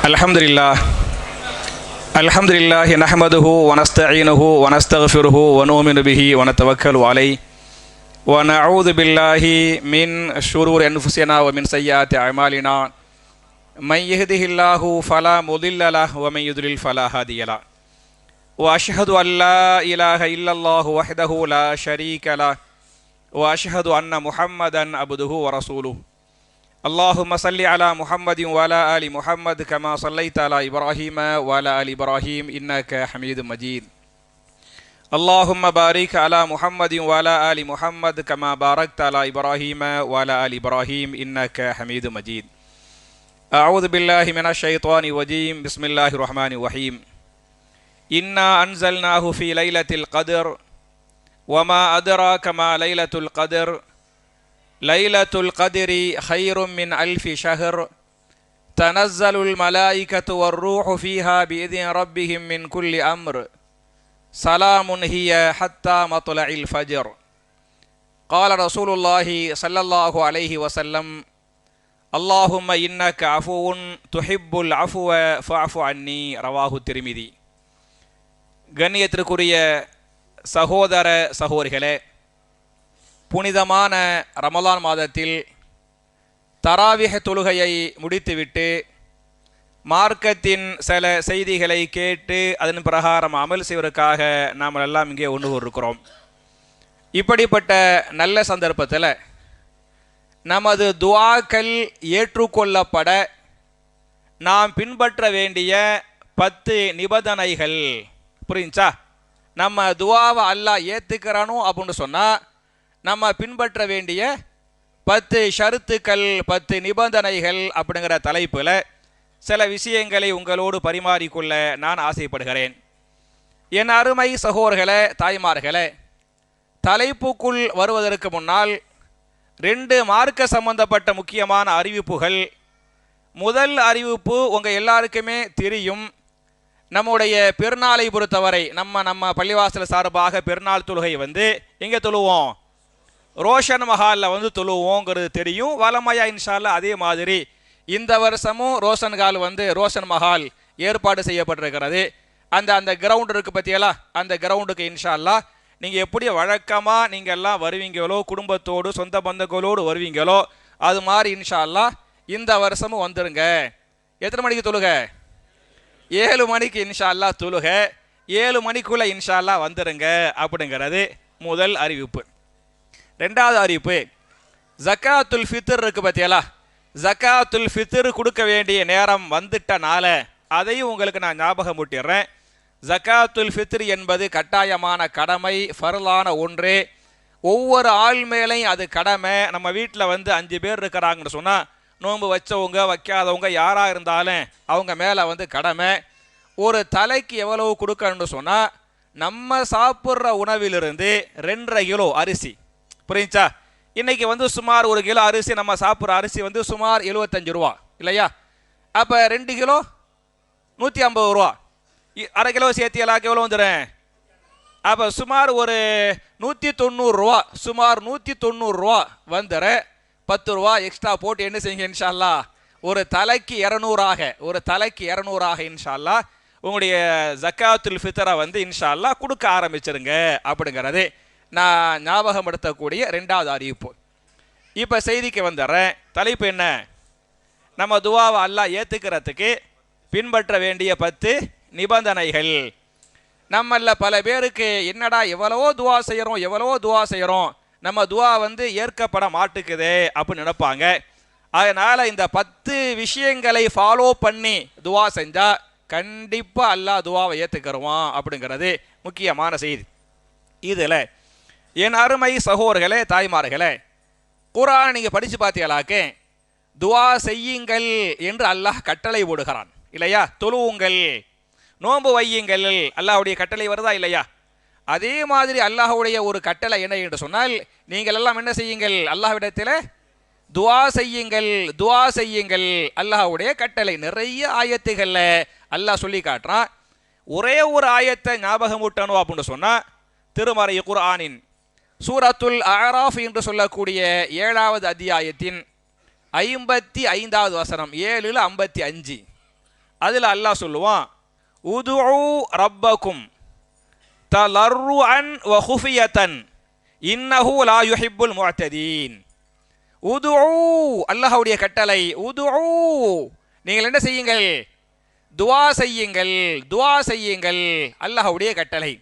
அல்ஹம்துலில்லாஹ் அல்ஹம்துலில்லாஹி நஹ்மதுஹு வனஸ்தஈனுஹு வனஸ்தக்ஃபிருஹு வனுமினு பிஹி வனதவக்கலு அலைஹி வனஊது பில்லாஹி மின் ஷுரூரி அன்ஃபுஸினா வமின் ஸய்யிஆத்தி அமாலினா மன் யஹ்திஹில்லாஹு ஃபலா முதில்ல லஹு வமன் யுத்லில் ஃபலா ஹாதிய லஹு வஅஷ்ஹது அல்லா இலாஹ இல்லல்லாஹு வஹ்தஹு லா ஷரீக லஹு வஅஷ்ஹது அன்ன முஹம்மதன் அப்துஹு வரசூலுஹு அல்லாஹும்ம ஸல்லி அலா முஹம்மதின் வஅலா ஆலி முஹம்மத் கமா ஸல்லைத அலா இப்ராஹீம வஅலா ஆலி இப்ராஹீம் இன்னக ஹமீதும் மஜீத். அல்லாஹும்ம பாரிக் அலா முஹம்மதின் வஅலா ஆலி முஹம்மத் கமா பாரக்த அலா இப்ராஹீம வஅலா ஆலி இப்ராஹீம் இன்னக ஹமீதும் மஜீத். அஊது பில்லாஹி மினஷ் ஷைத்தானிர் ரஜீம். பிஸ்மில்லாஹிர் ரஹ்மானிர் ரஹீம். இன்னா அன்ஸல்னாஹு ஃபீ லைலத்தில் கத்ர் வமா அத்ராக மா லைலத்துல் கத்ர் லைலத்துல் கத்ரி ஹைரும் மின் அல்ஃபி ஷஹர் தனஸ்ஸலுல் மலாயிகத்து வர்ரூஹு ஃபீஹா பிஇذن ரப்பிஹிம் மின் குல்லி அம்ர் சலாமுன் ஹிய ஹத்தா மத்லஇல் ஃபஜ்ர். قال رسول الله صلى الله عليه وسلم اللهم إنك عفو تحب العفو فاعف عني. ரவாஹு திர்மிதி. கண்ணியத்திற்குரிய சகோதர சகோதரிகளே, புனிதமான ரமலான் மாதத்தில் தராவிஹ் தொழுகையை முடித்துவிட்டு மார்க்கத்தின் சில செய்திகளை கேட்டு அதன் பிரகாரம் அமல் செய்வதற்காக நாம் எல்லாம் இங்கே ஒன்று கூறிருக்கிறோம். இப்படிப்பட்ட நல்ல சந்தர்ப்பத்தில் நமது துஆக்கள் ஏற்றுக்கொள்ளப்பட நாம் பின்பற்ற வேண்டிய 10 நிபந்தனைகள் புரிஞ்சா? நம்ம துஆவை அல்லாஹ் ஏற்றுக்கிறானோ அப்படின்னு சொன்னால் நம்ம பின்பற்ற வேண்டிய 10 ஷருத்துக்கள் 10 நிபந்தனைகள் அப்படிங்கிற தலைப்பில் சில விஷயங்களை உங்களோடு பரிமாறிக்கொள்ள நான் ஆசைப்படுகிறேன். என் அருமை சகோதரர்களே, தாய்மார்களே, தலைப்புக்குள் வருவதற்கு முன்னால் 2 மார்க்க சம்பந்தப்பட்ட முக்கியமான அறிவிப்புகள். முதல் அறிவிப்பு உங்கள் எல்லாருக்குமே தெரியும். நம்முடைய பெருநாளை பொறுத்தவரை நம்ம பள்ளிவாசல் சார்பாக பெருநாள் தொழுகை எங்கே தொழுவோம்? ரோஷன் மஹாலில் தொழுவோங்கிறது தெரியும். வலமையா இன்ஷால்லா அதே மாதிரி இந்த வருஷமும் ரோஷன் கால் ரோஷன் மஹால் ஏற்பாடு செய்யப்பட்டிருக்கிறது. அந்த கிரவுண்ட் இருக்குது பற்றியெல்லாம், அந்த கிரவுண்டுக்கு இன்ஷால்லா நீங்கள் எப்படி வழக்கமாக நீங்கள் எல்லாம் வருவீங்களோ, குடும்பத்தோடு சொந்த பந்தங்களோடு வருவீங்களோ, அது மாதிரி இன்ஷால்லா இந்த வருஷமும் வந்துருங்க. எத்தனை மணிக்கு தொழுக? 7 மணிக்கு இன்ஷால்லா தொழுக. 7 மணிக்குள்ளே இன்ஷால்லா வந்துருங்க அப்படிங்கிறது முதல் அறிவிப்பு. 2வது அறிவிப்பு, ஜக்காத்துல் ஃபித்ர் இருக்குது பற்றியலா, ஜக்காத்துல் ஃபித்ர் கொடுக்க வேண்டிய நேரம் வந்துட்டனால அதையும் உங்களுக்கு நான் ஞாபகம் ஊட்டிடுறேன். ஜக்காத்துல் ஃபித்ர் என்பது கட்டாயமான கடமை, ஃபர்லான ஒன்று. ஒவ்வொரு ஆள் மேலேயும் அது கடமை. நம்ம வீட்டில் 5 பேர் இருக்கிறாங்கன்னு சொன்னால் நோன்பு வச்சவங்க வைக்காதவங்க யாராக இருந்தாலும் அவங்க மேலே கடமை. ஒரு தலைக்கு எவ்வளவு கொடுக்கணும்னு சொன்னால் நம்ம சாப்பிட்ற உணவிலிருந்து 2.5 கிலோ அரிசி, புரிஞ்சா? இன்றைக்கி சுமார் 1 கிலோ அரிசி, நம்ம சாப்பிட்ற அரிசி சுமார் 75 ரூபா இல்லையா? அப்போ 2 கிலோ 150 ரூபா, அரை கிலோ சேர்த்து எல்லா எவ்வளோ வந்துடுறேன்? அப்போ சுமார் ஒரு 190 ரூபா, சுமார் 190 ரூபா வந்துடுற. 10 ரூபா எக்ஸ்ட்ரா போட்டு என்ன செய்யுங்க இன்ஷால்லா, ஒரு தலைக்கு 200 இன்ஷால்லா உங்களுடைய ஜக்காத்துல் ஃபித்ரை இன்ஷால்லா கொடுக்க ஆரம்பிச்சிருங்க அப்படிங்கிறது நான் ஞாபகப்படுத்தக்கூடிய 2வது அறிவிப்பு. இப்போ செய்திக்கு வந்துடுறேன். தலைப்பு என்ன? நம்ம துஆவை அல்லாஹ் ஏற்றுக்கிறதுக்கு பின்பற்ற வேண்டிய 10 நிபந்தனைகள். நம்மள பல பேருக்கு என்னடா எவ்வளவோ துஆ செய்கிறோம், நம்ம துஆ ஏற்கப்பட மாட்டுக்குதே அப்படின்னு நினைப்பாங்க. அதனால் இந்த 10 விஷயங்களை ஃபாலோ பண்ணி துஆ செஞ்சால் கண்டிப்பாக அல்லாஹ் துஆவை ஏற்றுக்கிறவான் அப்படிங்கிறது முக்கியமான செய்தி. இதில் என் அருமை சகோதரர்களே, தாய்மார்களே, குர்ஆனை நீங்கள் படித்து பார்த்தீங்களாக்கே துஆ செய்யுங்கள் என்று அல்லாஹ் கட்டளை போடுகிறான் இல்லையா? தொழுவுங்கள், நோன்பு வையுங்கள், அல்லாஹ்வுடைய கட்டளை வருதா இல்லையா? அதே மாதிரி அல்லாஹ்வுடைய ஒரு கட்டளை என்ன என்று சொன்னால், நீங்கள் எல்லாம் என்ன செய்யுங்கள்? அல்லாஹ்விடத்தில் துஆ செய்யுங்கள். அல்லாஹ்வுடைய கட்டளை நிறைய ஆயத்துகளில் அல்லாஹ் சொல்லி காட்டுறான். ஒரே ஒரு ஆயத்தை ஞாபகம் ஊட்டணும் அப்படின்னு சொன்னால், திருமறை குர்ஆனின் சூரத்துல் அராஃப் என்று சொல்லக்கூடிய 7வது அத்தியாயத்தின் 55வது வசனம், 7-55 அதில் அல்லாஹ் சொல்லுவான், உதுஉ ரப்பக்கும் தலர்ருஅன் வ குஃபியத்தன் இன்னஹு லா யுஹிப்புல் முஅ்ததீன். உதுஉ, அல்லாஹ்வுடைய கட்டளை, உதுஉ, நீங்கள் என்ன செய்யுங்கள்? துஆ செய்யுங்கள், துஆ செய்யுங்கள். அல்லாஹ்வுடைய கட்டளை.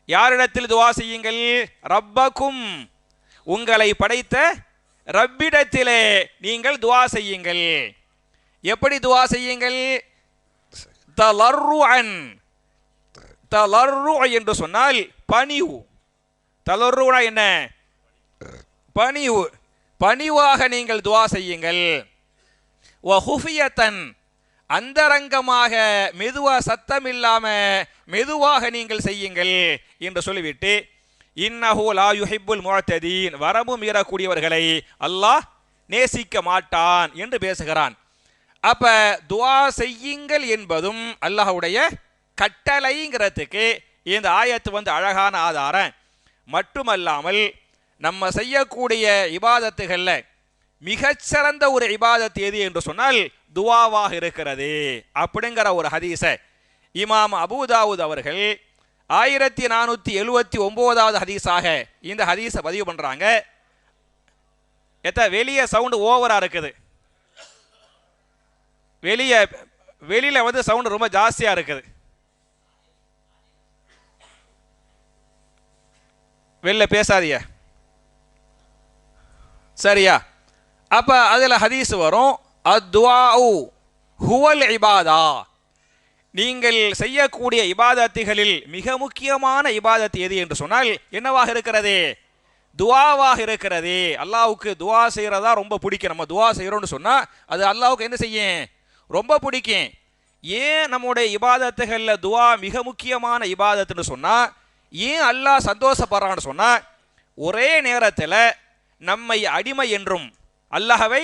யாரிடத்தில் துஆ செய்யுங்கள்? ரப்பக்கும், உங்களை படைத்த ரப்பிடத்திலே நீங்கள் துஆ செய்யுங்கள். எப்படி துஆ செய்யுங்கள்? தலர்ருஅன், தலர்ரு என்று சொன்னால் பணிவு. தலர்ருனா என்ன? பணிவு. பணிவாக நீங்கள் துஆ செய்யுங்கள். வ குஃபியத்தன், அந்தரங்கமாக மெதுவா, சத்தம் இல்லாம மெதுவாக நீங்கள் செய்யுங்கள் என்று சொல்லிவிட்டு, இன்னஹு லா யுஹிப்புல் முஅ்ததீன், வரம்பு மீறக்கூடியவர்களை அல்லாஹ் நேசிக்க மாட்டான் என்று பேசுகிறான். அப்ப துஆ செய்யுங்கள் என்பதும் அல்லாஹ்வுடைய கட்டளைங்கிறதுக்கு இந்த ஆயத்து அழகான ஆதாரம். மட்டுமல்லாமல் நம்ம செய்யக்கூடிய இபாதத்துகள்ல மிகச்சிறந்த ஒரு இபாதத் எது என்று சொன்னால் துஆவாக இருக்கிறது அப்படிங்கிற ஒரு ஹதீஸை இமாம் அபூதாவூத் அவர்கள் 1479வது ஹதீஸாக இந்த ஹதீஸை பதிவு பண்றாங்க. வெளியே சவுண்ட் ஓவரா இருக்குது, வெளியில சவுண்ட் ரொம்ப ஜாஸ்தியா இருக்குது. வெளில பேசாதீங்க, சரியா? அப்ப அதுல ஹதீஸ் வரும், அத்வாஉ ஹுவல் இபாதா, நீங்கள் செய்யக்கூடிய இபாதத்துகளில் மிக முக்கியமான இபாதத் எது என்று சொன்னால் என்னவாக இருக்கிறது? துஆவாக இருக்கிறது. அல்லாஹ்வுக்கு துஆ செய்யறதா ரொம்ப பிடிக்கும். நம்ம துஆ செய்யறோம்னு சொன்னா அது அல்லாஹ்வுக்கு என்ன செய்யும்? ரொம்ப பிடிக்கும். ஏன் நம்முடைய இபாதத்துகள்ல துஆ மிக முக்கியமான இபாதத்துன்னு சொன்னா, ஏன் அல்லாஹ் சந்தோஷப்படுறான்னு சொன்னா, ஒரே நேரத்தில் நம்மை அடிமை என்றும் அல்லாஹ்வை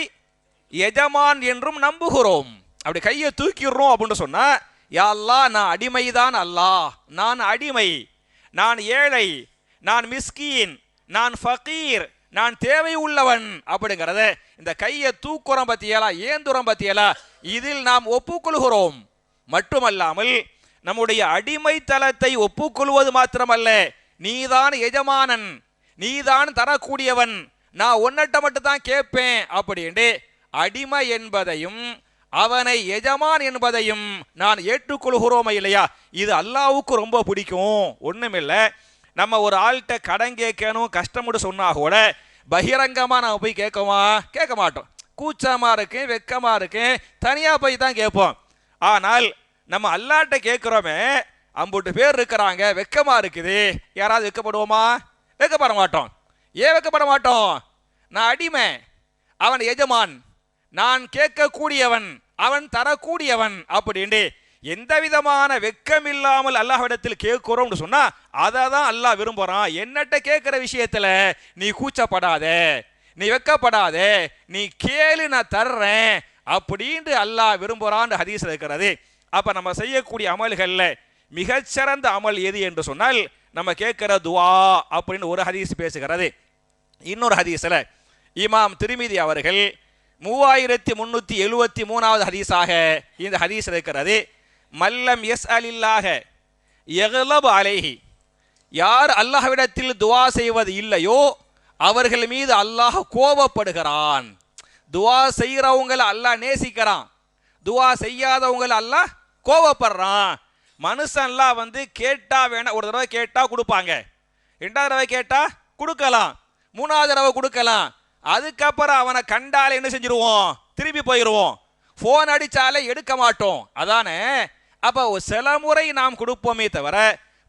எஜமான் என்றும் நம்புகிறோம். அப்படி கையை தூக்கிடுறோம் அப்படின்னு சொன்னா, யா அல்லாஹ், நான் அடிமைதான் அல்லாஹ், நான் அடிமை, நான் ஏழை, நான் மிஸ்கீன், நான் ஃபகீர், நான் தேவை உள்ளவன் அப்படிங்கிறத இந்த கையை தூக்குறோம் பத்தியலா, ஏந்துறோம் பத்தியலா, இதில் நாம் ஒப்புக்கொள்கிறோம். மட்டுமல்லாமல் நம்முடைய அடிமைத்தலத்தை ஒப்புக்கொள்வது மாத்திரமல்ல, நீதான் எஜமானன், நீதான் தரக்கூடியவன், நான் உன்னட்ட மட்டும் தான் கேட்பேன் அப்படின்னு அடிமை என்பதையும் அவனை எஜமான் என்பதையும் நான் ஏற்றுக்கொள்கிறோமா இல்லையா? இது அல்லாஹ்வுக்கு ரொம்ப பிடிக்கும். ஒண்ணுமில்லை, நம்ம ஒரு ஆள்கிட்ட கடன் கேட்கணும் கஷ்டம்னு சொன்னா கூட பகிரங்கமா நம்ம போய் கேட்கமா? கேட்க மாட்டோம். கூச்சமா இருக்கு, வெக்கமா இருக்கு, தனியா போய் தான் கேட்போம். ஆனால் நம்ம அல்லாஹ்ட்ட கேட்கிறோமே, அம்புட்டு பேர் இருக்கிறாங்க, வெக்கமா இருக்குது, யாராவது வெக்கப்படுவோமா? வெக்கப்பட மாட்டோம். ஏன் வெக்கப்பட மாட்டோம்? நான் அடிமை, அவன் எஜமான், நான் கேட்கக்கூடியவன், அவன் தரக்கூடியவன் அப்படின்னு எந்த விதமான வெக்கமில்லாமல் அல்லாஹ்விடத்தில் கேட்கிறோம்னு சொன்னா அதை தான் அல்லாஹ் விரும்புறான். என்னட்ட கேட்கிற விஷயத்துல நீ கூச்சப்படாத, நீ வெக்கப்படாத, நீ கேளு, நான் தர்றேன் அப்படின்னு அல்லாஹ் விரும்புறான்னு ஹதீஸ் இருக்கிறது. அப்ப நம்ம செய்யக்கூடிய அமல்கள்ல மிகச்சிறந்த அமல் எது என்று சொன்னால் நம்ம கேட்கிற துஆ அப்படின்னு ஒரு ஹதீஸ் பேசுகிறது. இன்னொரு ஹதீஸ்ல இமாம் திர்மிதி அவர்கள் 3373வது ஹதீஸாக இந்த ஹதீஸ் இருக்கிறது. மல்லம் யஸ்அலில்லாஹ யக்லப் அலைஹி, யார் அல்லாஹ்விடத்தில் துஆ செய்வது இல்லையோ அவர்கள் மீது அல்லாஹ் கோபப்படுகிறான். துஆ செய்யறவங்களை அல்லாஹ் நேசிக்கிறான், துஆ செய்யாதவங்களை அல்லாஹ் கோபப்படுறான். மனுஷன்லாம் கேட்டா வேணா, ஒரு தடவை கேட்டா கொடுப்பாங்க, 2வது தடவை கேட்டா கொடுக்கலாம், 3வது தடவை கொடுக்கலாம், அதுக்கப்புறம் அவனை கண்டாலே என்ன செஞ்சிருவோம்? திரும்பி போயிடுவோம். போன் அடிச்சாலே எடுக்க மாட்டோம், அதானே? அப்ப சில முறை நாம் கொடுப்போமே தவிர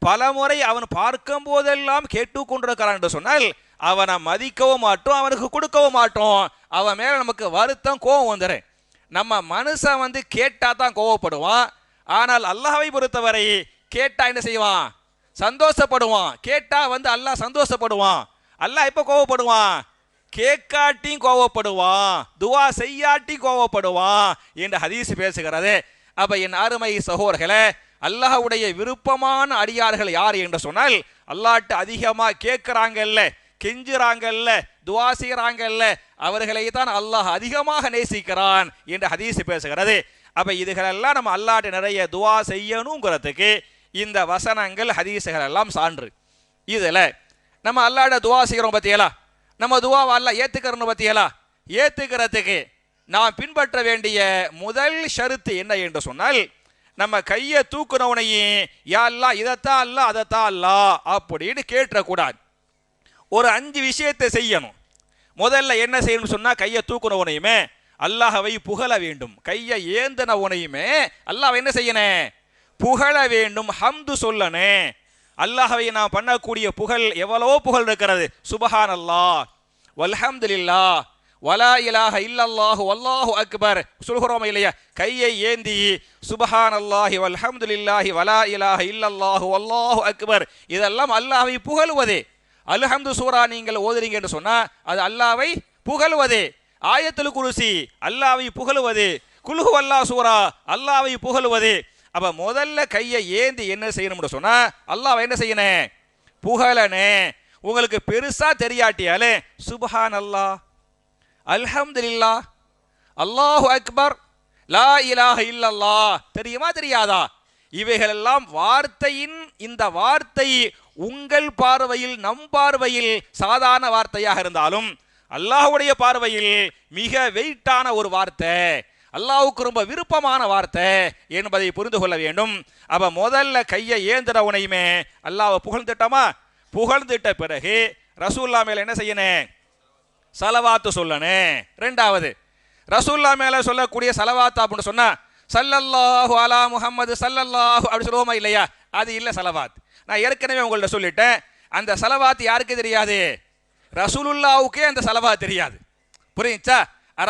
பல முறை அவன் பார்க்கும் போதெல்லாம் கேட்டுக்கொண்டிருக்கிறான் என்று சொன்னால் அவனை மதிக்கவும் மாட்டோம், அவனுக்கு கொடுக்கவும் மாட்டோம். அவன் மேல நமக்கு வருத்தம், கோபம் வந்துடும். நம்ம மனுஷன் கேட்டா தான் கோவப்படுவான். ஆனால் அல்லாஹ்வை பொறுத்தவரை கேட்டா என்ன செய்வான்? சந்தோஷப்படுவான். கேட்டா அல்லாஹ் சந்தோஷப்படுவான். அல்லாஹ் எப்ப கோவப்படுவான்? கேட்காட்டியும் கோவப்படுவான், துஆ செய்யாட்டி கோவப்படுவான் என்று ஹதீஸ் பேசுகிறது. அப்ப என் அருமை சகோதரர்களே, அல்லாஹ்வுடைய விருப்பமான அடியார்கள் யார் என்று சொன்னால் அல்லாஹ்ட்ட அதிகமா கேட்கிறாங்கல்ல, கெஞ்சுறாங்கல்ல, துஆ செய்யறாங்கல்ல, அவர்களை தான் அல்லாஹ் அதிகமாக நேசிக்கிறான் என்று ஹதீஸ் பேசுகிறது. அப்ப இதுகளெல்லாம் நம்ம அல்லாஹ்ட்ட நிறைய துவா செய்யணுங்கிறதுக்கு இந்த வசனங்கள் ஹதீஸுகள் எல்லாம் சான்று. இதுல நம்ம அல்லாஹ்ட்ட துவா செய்கிறோம் பத்தியலா, நம்ம துவாவை அல்லாஹ் ஏத்துக்கிறோம் பத்தியலா, ஏத்துக்கிறதுக்கு நாம் பின்பற்ற வேண்டிய முதல் ஷருத்து என்ன என்று சொன்னால், நம்ம கையை தூக்குனவனையும் யா அல்லாஹ் இதைத்தான் அல்லாஹ் அதைத்தான் அல்லாஹ் அப்படின்னு கேட்டக்கூடாது. ஒரு 5 விஷயத்தை செய்யணும். முதல்ல என்ன செய்யணும்னு சொன்னா, கையை தூக்குனவனையுமே அல்லாஹ்வை புகழ வேண்டும். கையை ஏந்தனவனையுமே அல்லாஹ்வை என்ன செய்யணும்? புகழ வேண்டும், ஹம்து சொல்லணும். அல்லாஹ்வை நாம் பண்ணக்கூடிய புகழ் எவ்வளோ புகழ் இருக்கிறது. சுபஹானல்லாஹ் வல்ஹம்துலில்லாஹ் வலா இலாஹ இல்லல்லாஹு வல்லாஹு அக்பர் சொல்கிறோம் இல்லையா? கையை ஏந்தி சுபஹானல்லாஹி வல்ஹம்துலில்லாஹி வலா இலாஹ இல்லல்லாஹு வல்லாஹு அக்பர், இதெல்லாம் அல்லாஹ்வை புகழுவதே. அல்ஹம்து சூரா நீங்கள் ஓதுறீங்க என்று சொன்னா அது அல்லாஹ்வை புகழுவதே. ஆயத்துல் குர்சி அல்லாஹ்வை புகழுவது, குல்ஹு அல்லாஹ் சூரா அல்லாஹ்வை புகழுவது. அப்ப முதல்ல கையை ஏந்தி என்ன செய்யணும்னு சொன்னா அல்லாஹ்வை என்ன செய்யணும்? புகழனே. உங்களுக்கு பெருசா தெரியாட்டியாலே சுபஹானல்லாஹ் அல்ஹம்துலில்லாஹ் அல்லாஹு அக்பர் லா இலாஹ இல்லல்லாஹ் தெரியுமா தெரியாதா? இவைகளெல்லாம் வார்த்தையின், இந்த வார்த்தை உங்கள் பார்வையில் நம் பார்வையில் சாதாரண வார்த்தையாக இருந்தாலும் அல்லாஹ்வுடைய பார்வையில் மிக வெயிட்டான ஒரு வார்த்தை, அல்லாஹ்வுக்கு ரொம்ப விருப்பமான வார்த்தை என்பதை புரிந்து கொள்ள வேண்டும். அப்ப முதல்ல கையை ஏந்திரவுனையுமே அல்லாஹ்வை புகழ்ந்துட்டோமா? புகழ்ந்துட்ட பிறகு ரசூல்லா மேல என்ன செய்யணும்? சலவாத்து சொல்லணும். ரெண்டாவது ரசூல்லா மேல சொல்லக்கூடிய சலவாத் அப்படின்னு சொன்னா சல்லல்லாஹு அலா முஹம்மது சல்லல்லாஹு அப்படி சொல்லுவோமா இல்லையா? அது இல்லை சலவாத். நான் ஏற்கனவே உங்கள்ட்ட சொல்லிட்டேன், அந்த சலவாத் யாருக்கு தெரியாது? ரசூலுல்லாவுக்கே அந்த சலவாத் தெரியாது. புரியுச்சா?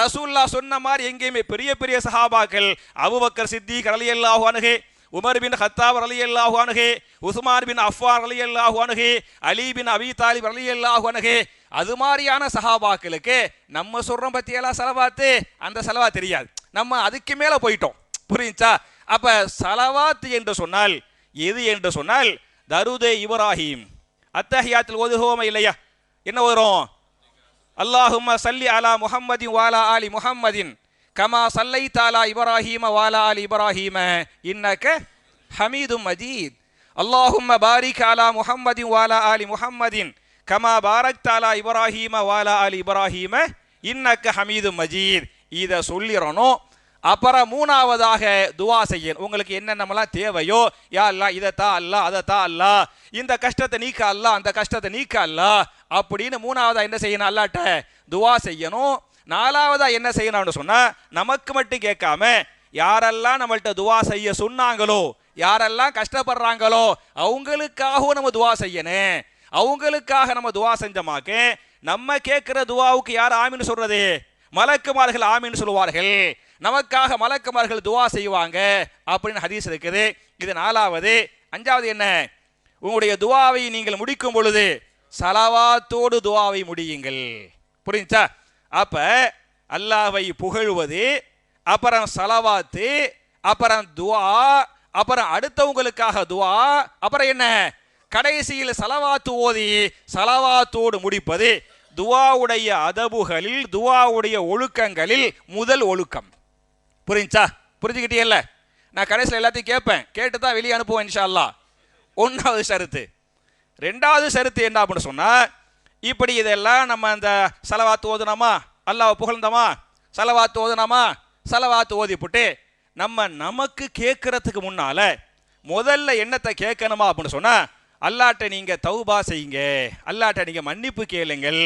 ரசூல்லா சொன்ன மாதிரி எங்கேயுமே பெரிய பெரிய சஹாபாக்கள் அபூபக்கர் சித்திக் ரலியல்லாஹு அன்ஹு, உமர் பின் ஹத்தாப் ரலியல்லாஹு அன்ஹு, உஸ்மான் பின் அஃபான் ரலியல்லாஹு அன்ஹு, அலி பின் அபி தாலிப் ரலியல்லாஹு அன்ஹு, அது மாதிரியான சஹாபாக்களுக்கு நம்ம சொல்றோம் பத்தியெல்லாம் சலவாத்து, அந்த சலவாத் தெரியாது. நம்ம அதுக்கு மேல போயிட்டோம். புரியுச்சா? அப்ப சலவாத் என்று சொன்னால் எது என்று சொன்னால் தருதே இப்ராஹிம் அத்தஹியாத்தில் ஓதுவோமா இல்லையா? என்ன ஓதுறோம்? அல்லாஹும்ம சல்லி அலா முஹம்மதின் வாலா ஆலி முஹம்மதின் கமா சல்லைத அலா இப்ராஹீம வாலா ஆலி இப்ராஹீம இன்னக ஹமீதும் மஜீத். அல்லாஹும்ம பாரிக் அலா முஹம்மதின் வாலா ஆலி முஹம்மதின் கமா பாரக்த அலா இப்ராஹீம வாலா ஆலி இப்ராஹீம இன்னக ஹமீதும் மஜீத். இதை சொல்லிடணும். அப்புறம் மூணாவதாக துவா செய்யணும். உங்களுக்கு என்னென்னலாம் தேவையோ, யா அல்லாஹ் இதைத்தான் அல்லாஹ் அதைத்தான் அல்லாஹ், இந்த கஷ்டத்தை நீக்க அல்லாஹ் அந்த கஷ்டத்தை நீக்க அல்லாஹ் அப்படின்னு மூணாவதா என்ன செய்யணும்? அல்லாஹ்ட்ட துவா செய்யணும். நாலாவதா என்ன செய்யணும்னு சொன்னா நமக்கு மட்டும் கேட்காம யாரெல்லாம் நம்மள்ட்ட துவா செய்ய சொன்னாங்களோ, யாரெல்லாம் கஷ்டப்படுறாங்களோ அவங்களுக்காகவும் நம்ம துவா செய்யணும். அவங்களுக்காக நம்ம துவா செஞ்சமாக்க நம்ம கேட்கிற துவாவுக்கு யார் ஆமீன் சொல்றது? மலக்குமார்கள் ஆமீன் சொல்லுவார்கள். நமக்காக மலக்குமார்கள் துவா செய்வாங்க அப்படின்னு ஹதீஸ் இருக்குது. இது நாலாவது. அஞ்சாவது என்ன? உங்களுடைய துவாவை நீங்கள் முடிக்கும் பொழுது சலவாத்தோடு துவாவை முடியுங்கள். புரிஞ்சா? அப்ப அல்லாஹ்வை புகழ்வது, அப்புறம் சலவாத்து, அப்புறம் துவா, அப்புறம் அடுத்தவங்களுக்காக துவா, அப்புறம் என்ன? கடைசியில் சலவாத்து ஓதி சலவாத்தோடு முடிப்பது துவாவுடைய அதபுகளில், துவாவுடைய ஒழுக்கங்களில் முதல் ஒழுக்கம். புரிஞ்சா? புரிஞ்சுக்கிட்டீங்கல்ல? நான் கடைசியில் எல்லாத்தையும் கேட்பேன், கேட்டு தான் வெளியே அனுப்புவேன் இன்ஷா அல்லாஹ். ஒன்றாவது ஷருத்து. ரெண்டாவது ஷருத்து என்ன அப்படின்னு சொன்னா, இப்படி இதெல்லாம் நம்ம அந்த சலவாத்து ஓதுனோமா, அல்லாஹ்வை புகழ்ந்தோமா, சலவாத்து ஓதுனோமா, சலவாத்து ஓதிப்புட்டு நமக்கு கேட்கறதுக்கு முன்னால முதல்ல என்னத்தை கேட்கணுமா அப்படின்னு சொன்னா, அல்லாஹ்ட்ட நீங்க தௌபா செய்யுங்க, அல்லாஹ்ட்ட நீங்க மன்னிப்பு கேளுங்கள்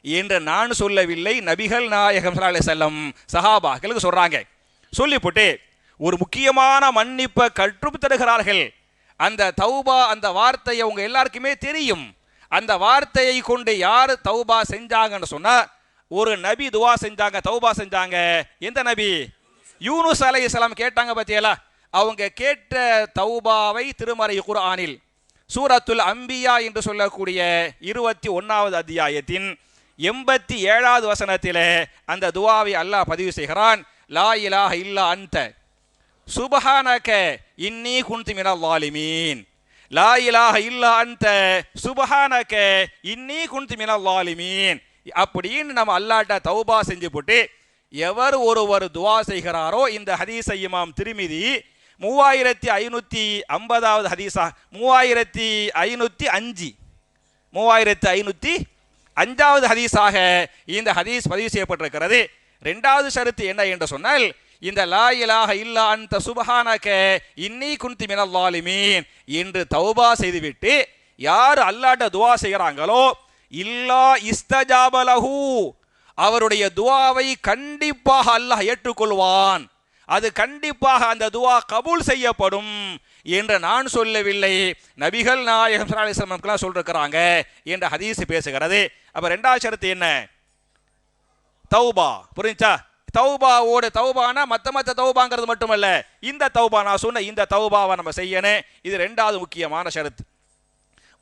என்று நான் சொல்லவில்லை, நபிகள் நாயகம் ஸல்லல்லாஹு அலைஹி வஸல்லம் சஹாபாக்களுக்கு சொல்றாங்க. சொல்லிப்புட்டு ஒரு முக்கியமான மன்னிப்பை கற்றுத் தருகிறார்கள். அந்த தௌபா, அந்த வார்த்தையை உங்க எல்லாருக்குமே தெரியும். அந்த வார்த்தையை கொண்டு யார் தௌபா செஞ்சாங்கன்னு சொன்னா, ஒரு நபி துவா செஞ்சாங்க, தௌபா செஞ்சாங்க. எந்த நபி? யூனுஸ் அலைஹிஸ்ஸலாம் கேட்டாங்க பத்தியலா. அவங்க கேட்ட தௌபாவை திருமறை குர்ஆனில் சூரத்துல் அம்பியா என்று சொல்லக்கூடிய 21வது அத்தியாயத்தின் 87வது வசனத்திலே அந்த துவாவை அல்லாஹ் பதிவு செய்கிறான். லா இலாஹ இல்லா அன்த சுப்ஹானக இன்னி குன்து மினல் ஸாலிமீன். லா இலாஹ இல்லா அன்த சுப்ஹானக இன்னி குன்து மினல் ஸாலிமீன் அப்படின்னு நம்ம அல்லாஹ்ட்ட தௌபா செஞ்சு போட்டு எவர் ஒருவர் துவா செய்கிறாரோ, இந்த ஹதீஸை இமாம் திர்மிதி 3550வது ஹதீஸா 3505வது ஹதீஸாக இந்த ஹதீஸ் பதிவு செய்யப்பட்டிருக்கிறது. இரண்டாவது ஷரத்து என்ன என்று சொன்னால், இந்த லா இலாஹ இல்லா அன்த சுப்ஹானக இன்னி குன்து மினல் ஸாலிமீன் என்று தௌபா செய்துவிட்டு யார் அல்லாஹ்ட்ட துவா செய்கிறாங்களோ, இல்லா இஸ்தஜாப லஹு, அவருடைய துவாவை கண்டிப்பாக அல்லாஹ் ஏற்றுக்கொள்வான், அது கண்டிப்பாக அந்த துவா கபூல் செய்யப்படும் என்று நான் சொல்லவில்லை, நபிகள் நாயகம் ஸல்லல்லாஹு அலைஹி வஸல்லம் சொல்லிருக்கிறாங்க என்ற ஹதீஸ் பேசுகிறது. அப்ப இரண்டாவது ஷரத்து என்ன? தௌபா. புரிஞ்சா? தௌபாவோட தௌபானா மத்த தௌபாங்கிறது மட்டுமல்ல, இந்த தௌபா நான் சொன்ன இந்த தௌபாவை நம்ம செய்யணும். இது இரண்டாவது முக்கியமான ஷரத்து.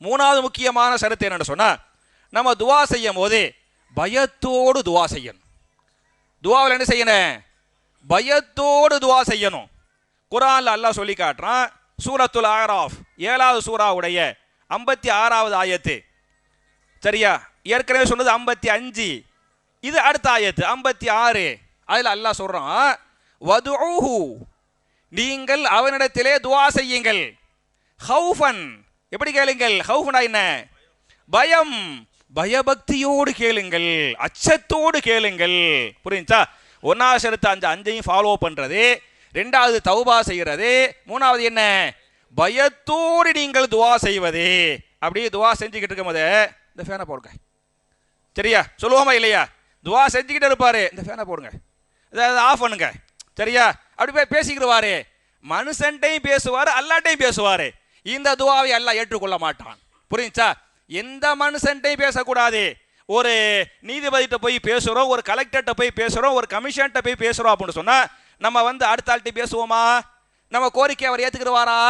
மூணாவது முக்கியமான ஷரத்து என்னன்னு சொன்னா, நம்ம துவா செய்யும் போது பயத்தோடு துவா செய்யணும். துவாவில் என்ன செய்யணும்? பயத்தோடு துவா செய்யணும். குர்ஆன்ல அல்லாஹ் சொல்லி காட்டுறான், சூரத்துல் ஆராஃப் 7வது சூராவுடைய 56வது ஆயத்து. சரியா? ஏற்கனவே சொன்னது 55, இது அடுத்த ஆயத்து 56. அதில் அல்லாஹ் சொல்றான், வதுஊஹு, நீங்கள் அவனிடத்திலே துவா செய்யுங்கள், ஹௌஃபன், எப்படி கேளுங்கள்? ஹௌஃபனா என்ன? பயம், பயபக்தியோடு கேளுங்கள், அச்சத்தோடு கேளுங்கள். புரிஞ்சா? ஒன்னாவது ஷரத்து அந்த அஞ்சையும் ஃபாலோ பண்றது, ரெண்டாவது தௌபா செய்கிறது, மூணாவது என்ன? பயத்தோடு நீங்கள் துவா செய்வது. அப்படியே துவா செஞ்சுக்கிட்டு இருக்கும் போது இந்த ஃபேனை போடுங்க. சரியா? சொல்லுவோமா இல்லையா? துவா செஞ்சுக்கிட்டு இருப்பாரு, இந்த ஃபேனை போடுங்க, இதை ஆஃப் பண்ணுங்க. சரியா? அப்படி போய் பேசிக்கிடுவாரு. மனுஷன்ட்டையும் பேசுவாரு, அல்லாட்டையும் பேசுவாரு. இந்த துவாவை அல்லாஹ் ஏற்றுக்கொள்ள மாட்டான். புரிஞ்சா? எந்த மனுஷன்ட்டையும் பேசக்கூடாது. ஒரு நீதிபதிட்ட போய் பேசுறோம், ஒரு கலெக்டர்கிட்ட போய் பேசுறோம், ஒரு கமிஷன்ட்ட போய் பேசுறோம் அப்படின்னு சொன்னா நம்ம அடுத்த ஆள்கிட்ட பேசுவோமா? நம்ம கோரிக்கை அவர் ஏத்துக்கிறவாரா?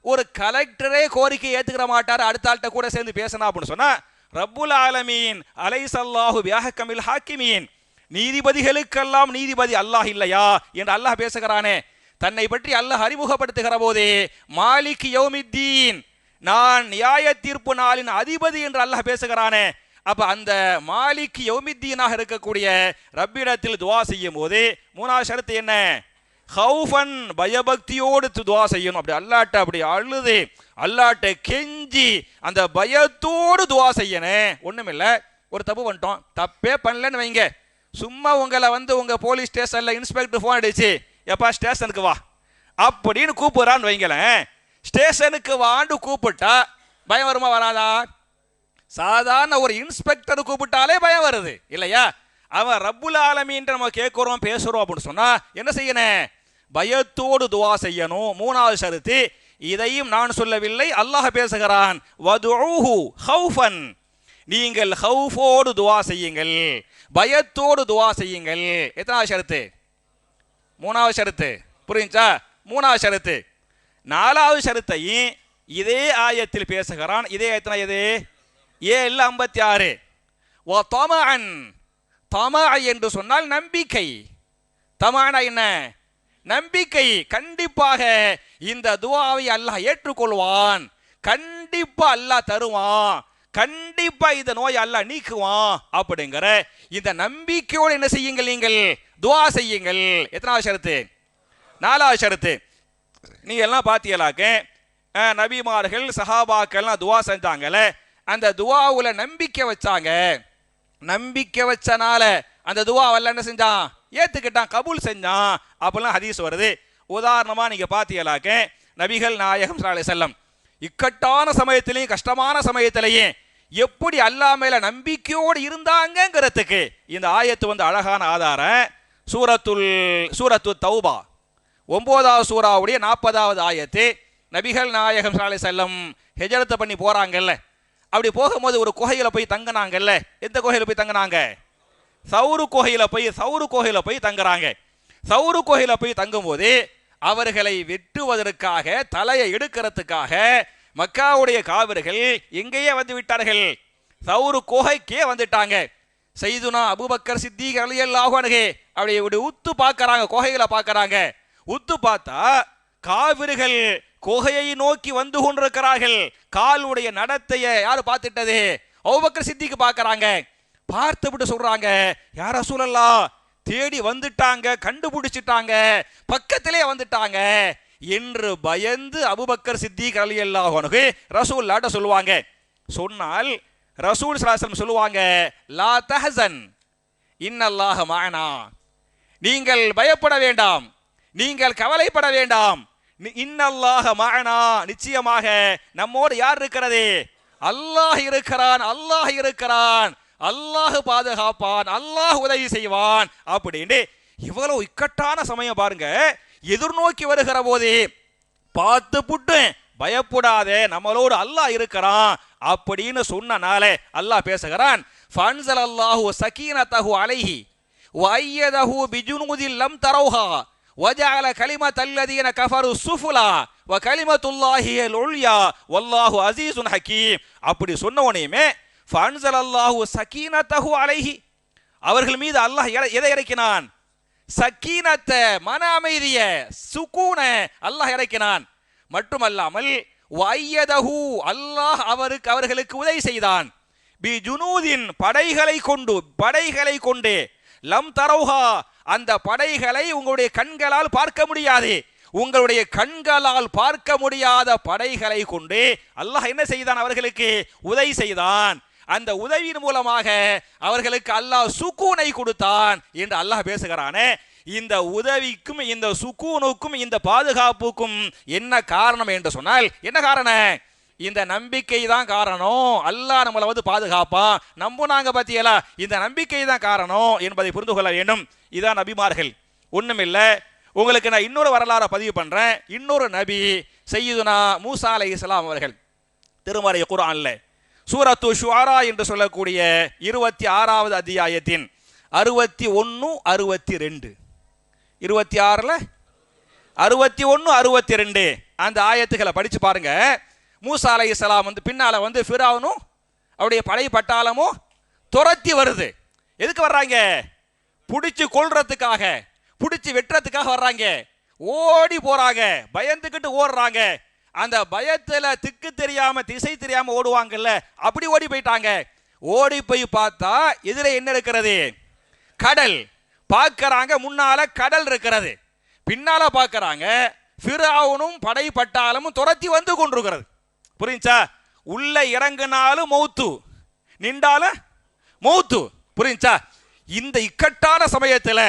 ஒரு கலெக்டரே கோரிக்கை ஏத்துக்கிற மாட்டார், அடுத்த ஆள்கிட்ட கூட சேர்ந்து பேசணும் அப்படின்னு சொன்னா, ரப்புல் ஆலமீன் அலைஸல்லாஹு பிஅஹ்கமில் ஹாக்கிமீன், நீதிபதிகளுக்கெல்லாம் நீதிபதி அல்லாஹ் இல்லையா என்று அல்லாஹ் பேசுகிறானே. தன்னை பற்றி அல்லாஹ் அறிமுகப்படுத்துகிற போதே மாலிக் யௌமித்தீன், நான் நியாய தீர்ப்பு நாளின் அதிபதி என்று அல்லாஹ் பேசுகிறானே. அப்ப அந்த மாலிக் யௌமித்தீனாக இருக்கக்கூடிய ரப்பிடத்தில் துவா செய்யும் போது மூணாவது ஷரத்து என்ன? ஹௌஃபன், பயபக்தியோடு துவா செய்யணும். அப்படி அல்லாட்ட அப்படி அழுது அல்லாட்ட கெஞ்சி அந்த பயத்தோடு துவா செய்யணும். ஒண்ணுமில்ல, ஒரு தப்பு பண்ணிட்டோம், தப்பே பண்ணலன்னு வைங்க, சும்மா உங்களை உங்க போலீஸ் ஸ்டேஷன்ல இன்ஸ்பெக்டர் போன் அடிச்சு எப்பா ஸ்டேஷனுக்கு வா அப்படின்னு கூப்பிடுறான்னு வைங்களேன். ஸ்டேஷனுக்கு வாண்டு கூப்பிட்டா பயம் வருமா வராதா? சாதாரண ஒரு இன்ஸ்பெக்டர் கூப்பிட்டாலே பயம் வருது இல்லையா? அவன் ரப்புல் ஆலமீன் நம்ம கேட்கிறோம் பேசுறோம் அப்படின்னு சொன்னா என்ன செய்யணும்? பயத்தோடு துவா செய்யணும். மூணாவது ஷரத்து, இதையும் நான் சொல்லவில்லை, அல்லாஹ் பேசுகிறான், வதுஊஹு ஹௌஃபன், நீங்கள் ஹௌஃபோடு துவா செய்யுங்கள், பயத்தோடு துவா செய்யுங்கள். எத்தனாவது ஷரத்து? மூணாவது ஷரத்து. புரிஞ்சா? மூணாவது ஷரத்து. நாலாவது ஷரத்தையும் இதே ஆயத்தில் பேசுகிறான். இதே எத்தனை? இது 7:56. தமஅன், தமஅ என்று சொன்னால் நம்பிக்கை. தமஅனா என்ன? நம்பிக்கை. கண்டிப்பாக இந்த துஆவை அல்லாஹ் ஏற்றுக்கொள்வான், கண்டிப்பா அல்லாஹ் தருவான், கண்டிப்பா இந்த நோயை அல்லாஹ் நீக்குவான் அப்படிங்கிற இந்த நம்பிக்கையோடு என்ன செய்யுங்கள்? நீங்கள் துஆ செய்யுங்கள். எத்தனாவது ஷரத்து? நாலாவது ஷரத்து. நீங்க எல்லாம் பாத்தீங்களாக்க நபிமார்கள் சஹாபாக்கள்லாம் துஆ செஞ்சாங்கல்ல, அந்த துஆவுல நம்பிக்கை வச்சாங்க. நம்பிக்கை வச்சனால அந்த துஆவை அல்லாஹ் என்ன செஞ்சான்? ஏத்துக்கிட்டான், கபூல் செஞ்சான் அப்படிலாம் ஹதீஸ் வருது. உதாரணமா நீங்க பாத்தீங்களாக்க நபிகள் நாயகம் ஸல்லல்லாஹு அலைஹி வஸல்லம் இக்கட்டான சமயத்திலையும் கஷ்டமான சமயத்திலையும் எப்படி அல்லாஹ் மேல நம்பிக்கையோடு இருந்தாங்கிறதுக்கு இந்த ஆயத்து அழகான ஆதாரம். சூரத்து தௌபா 9வது சூராவுடைய 40வது ஆயத்து. நபிகள் நாயகம் ஸல்லல்லாஹு அலைஹி வஸல்லம் ஹிஜ்ரத் பண்ணி போறாங்கல்ல, அப்படி போகும்போது ஒரு குகையில போய் தங்கினாங்கல்ல. எந்த குகையில போய் தங்கினாங்க? சௌரு குகையில போய் தங்குறாங்க. சௌரு குகையில போய் தங்கும்போது அவர்களை வெட்டுவதற்காக, தலையை எடுக்கிறதுக்காக மக்காவுடைய காவிர்கள் எங்கேயே வந்து விட்டார்கள்? சௌரு குகைக்கே வந்துட்டாங்க. சைதுனா அபூபக்கர் சித்தீக் ரலியல்லாஹு அன்ஹு அப்படி உத்து பார்க்கறாங்க, குகையில பார்க்கறாங்க. உத்து பார்த்தா காவிர்கள் குகையை நோக்கி வந்து கொண்டிருக்கிறார்கள். காலுடைய நடத்தையை யாரு பார்த்துட்டது? அபூபக்கர் சித்திக் பார்க்கறாங்க. பார்த்துவிட்டு சொல்றாங்க, யா ரசூலல்லாஹ், தேடி வந்துட்டாங்க, கண்டுபிடிச்சிட்டாங்க, பக்கத்திலே வந்துட்டாங்க என்று பயந்து அபூபக்கர் சித்திக் ரலியல்லாஹு அன்ஹு ரசூலுல்லாஹ்ட்ட சொல்லுவாங்க. சொன்னால் ரசூல் ஸல்லல்லாஹு அலைஹி வஸல்லம் சொல்லுவாங்க, லா தஹசன் இன்னல்லாஹ மஅனா, நீங்கள் பயப்பட வேண்டாம், நீங்கள் கவலைப்பட வேண்டாம், இன்னல்லாஹ மஅனா, நிச்சயமாக நம்மோடு யார் இருக்கிறது? அல்லாஹ் இருக்கிறான், அல்லாஹ் இருக்கிறான், அல்லாஹ் பாதுகாப்பான், அல்லாஹ் உதவி செய்வான் அப்படின்னு. இவ்வளவு இக்கட்டான சமயம் பாருங்க, எதிர்நோக்கி வருகிற போது பார்த்து புட்டு பயப்படாதே, நம்மளோடு அல்லாஹ் இருக்கிறான் அப்படின்னு சொன்னனால அல்லாஹ் பேசுகிறான், ஃபன்ஸலல்லாஹு ஸகீனத்தஹு அலைஹி வஅய்யதஹு பிஜுனூதில் லம் தரௌஹா வஜஅல கலிமத்தல்லதீன கஃபரு ஸுஃபுலா வகலிமத்துல்லாஹி அல் உல்யா வல்லாஹு அஸீஸுன் ஹகீம். அப்படி சொன்னவனையுமே ஃபன்ஸலல்லாஹு ஸகீனத்தஹு அலைஹி, அவர்கள் மீது அல்லாஹ் எதை இறக்கினான்? சக்கீனத்தை, மன அமைதிய, சுகூன அல்லாஹ் இறக்கினான். மட்டுமல்லாமல் வஅய்யதஹு, அல்லாஹ் அவர்களுக்கு உதவி செய்தான். பி ஜுனூதின், படைகளை கொண்டு, லம் தரௌஹா, அந்த படைகளை உங்களுடைய கண்களால் பார்க்க முடியாது, உங்களுடைய கண்களால் பார்க்க முடியாத படைகளை கொண்டு அல்லாஹ் என்ன செய்தான்? அவர்களுக்கு உதவி செய்தான். அந்த உதவியின் மூலமாக அவர்களுக்கு அல்லாஹ் சுக்கூனை கொடுத்தான் என்று அல்லாஹ் பேசுகிறானே. இந்த உதவிக்கும் இந்த சுக்கூனுக்கும் இந்த பாதுகாப்புக்கும் என்ன காரணம் என்று சொன்னால், என்ன காரணம்? இந்த நம்பிக்கை தான் காரணம். அல்லாஹ் நம்மளை பாதுகாப்பான், நம்புனாங்க பத்தியலா, இந்த நம்பிக்கை தான் காரணம் என்பதை புரிந்து கொள்ள வேண்டும். இதான் நபிமார்கள். ஒண்ணுமில்லை, உங்களுக்கு நான் இன்னொரு வரலாறை பதிவு பண்றேன். இன்னொரு நபி சய்யிதுனா மூசா அலைஹிஸ்ஸலாம் அவர்கள் திருமறை குர்ஆன்ல சூரத்து ஷுஆரா என்று சொல்லக்கூடிய 26வது அத்தியாயத்தின் 61, 62, 26ல 61, 62 அந்த ஆயத்துக்களை படிச்சு பாருங்க. மூசா அலைஹிஸ்ஸலாம் பின்னால ஃபிரௌனும் அவருடைய படை பட்டாளமும் துரத்தி வருது. எதுக்கு வர்றாங்க? பிடிச்சு கொல்றதுக்காக, பிடிச்சு வெட்டுறதுக்காக வர்றாங்க. ஓடி போறாங்க, பயந்துக்கிட்டு ஓடுறாங்க. அந்த பயத்துல திக்கு தெரியாம திசை தெரியாம ஓடுவாங்கல்ல, அப்படி ஓடி போயிட்டாங்க. ஓடி போய் பார்த்தா எதிரே என்ன இருக்கிறது? கடல். பார்க்கறாங்க, முன்னால கடல் இருக்கிறது. பின்னால பார்க்கறாங்க ஃபிரௌனும் படை பட்டாளமும் துரத்தி வந்து கொண்டிருக்கிறது. புரிஞ்சா? உள்ள இறங்கினாலும் மௌத்து, நின்றாலும் மௌத்து. புரிஞ்சா? இந்த இக்கட்டான சமயத்துல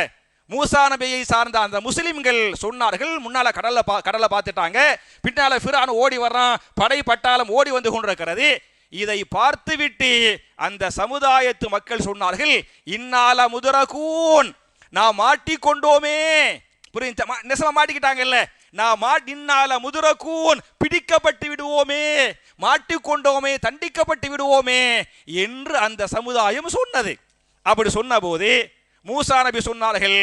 மூசா நபியை சார்ந்த அந்த முஸ்லிம்கள் சொன்னார்கள், முன்னால கடலை பார்த்துட்டாங்க, பின்னால ஃபிரௌன் ஓடி வர்றான், படை பட்டாளம் ஓடி வந்து கொண்டிருக்கிறது. இதை பார்த்துவிட்டு அந்த சமுதாயத்து மக்கள் சொன்னார்கள், இன்னால முதரகூன், நான் மாட்டிக்கொண்டோமே. புரிஞ்சா? நெசமா மாட்டிக்கிட்டாங்கல்ல, நான் இன்னால முதரகூன், பிடிக்கப்பட்டு விடுவோமே, மாட்டிக்கொண்டோமே, தண்டிக்கப்பட்டு விடுவோமே என்று அந்த சமுதாயம் சொன்னது. அப்படி சொன்ன போது மூசா நபி சொன்னார்கள்,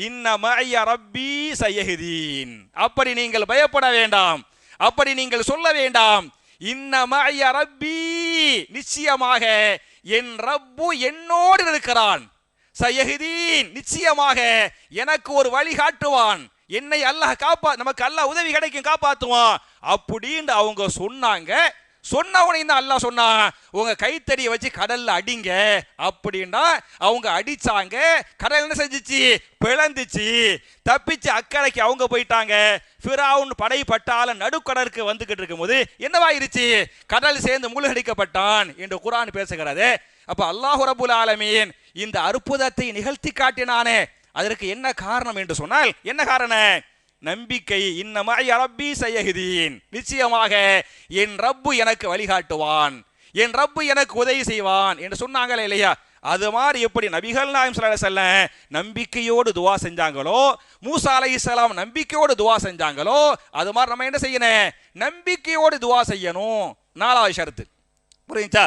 இன்ன மஅய்ய ரப்பி சயஹ்தீன், அப்படி நீங்கள் பயப்பட வேண்டாம், அப்படி நீங்கள் சொல்ல வேண்டாம். இன்ன மஅய்ய ரப்பி, நிச்சயமாக என் ரப்பு என்னோடு இருக்கிறான். சயஹ்தீன், நிச்சயமாக எனக்கு ஒரு வழி காட்டுவான், என்னை அல்லாஹ் நமக்கு அல்லாஹ் உதவி கிடைக்கும், காப்பாற்றுவான் அப்படின்னு அவங்க சொன்னாங்க. சொன்னவனையும் தான் அல்லாஹ் சொன்னா, உங்க கைத்தடியை வச்சு கடல்ல அடிங்க அப்படின்னா அவங்க அடிச்சாங்க. கடல் என்ன செஞ்சிச்சு? பிளந்துச்சு. தப்பிச்சு அக்கறைக்கு அவங்க போயிட்டாங்க. ஃபிரௌன் படை பட்டால நடுக்கடலுக்கு வந்துகிட்டு இருக்கும்போது என்னவாயிருச்சு? கடல் சேர்ந்து மூழ்கடிக்கப்பட்டான் என்று குர்ஆன் பேசுகிறது. அப்ப அல்லாஹ் ரப்பல் ஆலமீன் இந்த அற்புதத்தை நிகழ்த்தி காட்டினானே, அதற்கு என்ன காரணம் என்று சொன்னால், என்ன காரணம்? நம்பிக்கை. இன்ன மஅய்ய ரப்பி சயஹ்தீன், நிச்சயமாக என் ரப்பு எனக்கு வழிகாட்டுவான், என் ரப்பு எனக்கு உதவி செய்வான் என்று சொன்னாங்களே இல்லையா? அது மாதிரி எப்படி நபிகள் நாயகம் ஸல்லல்லாஹு அலைஹி வஸல்லம் நம்பிக்கையோடு துஆ செஞ்சாங்களோ, மூசா அலைஹிஸ்ஸலாம் நம்பிக்கையோடு துஆ செஞ்சாங்களோ, அது மாதிரி நம்ம என்ன செய்யணும்? நம்பிக்கையோடு துஆ செய்யணும். 4வது ஷரத்து. புரியுதா?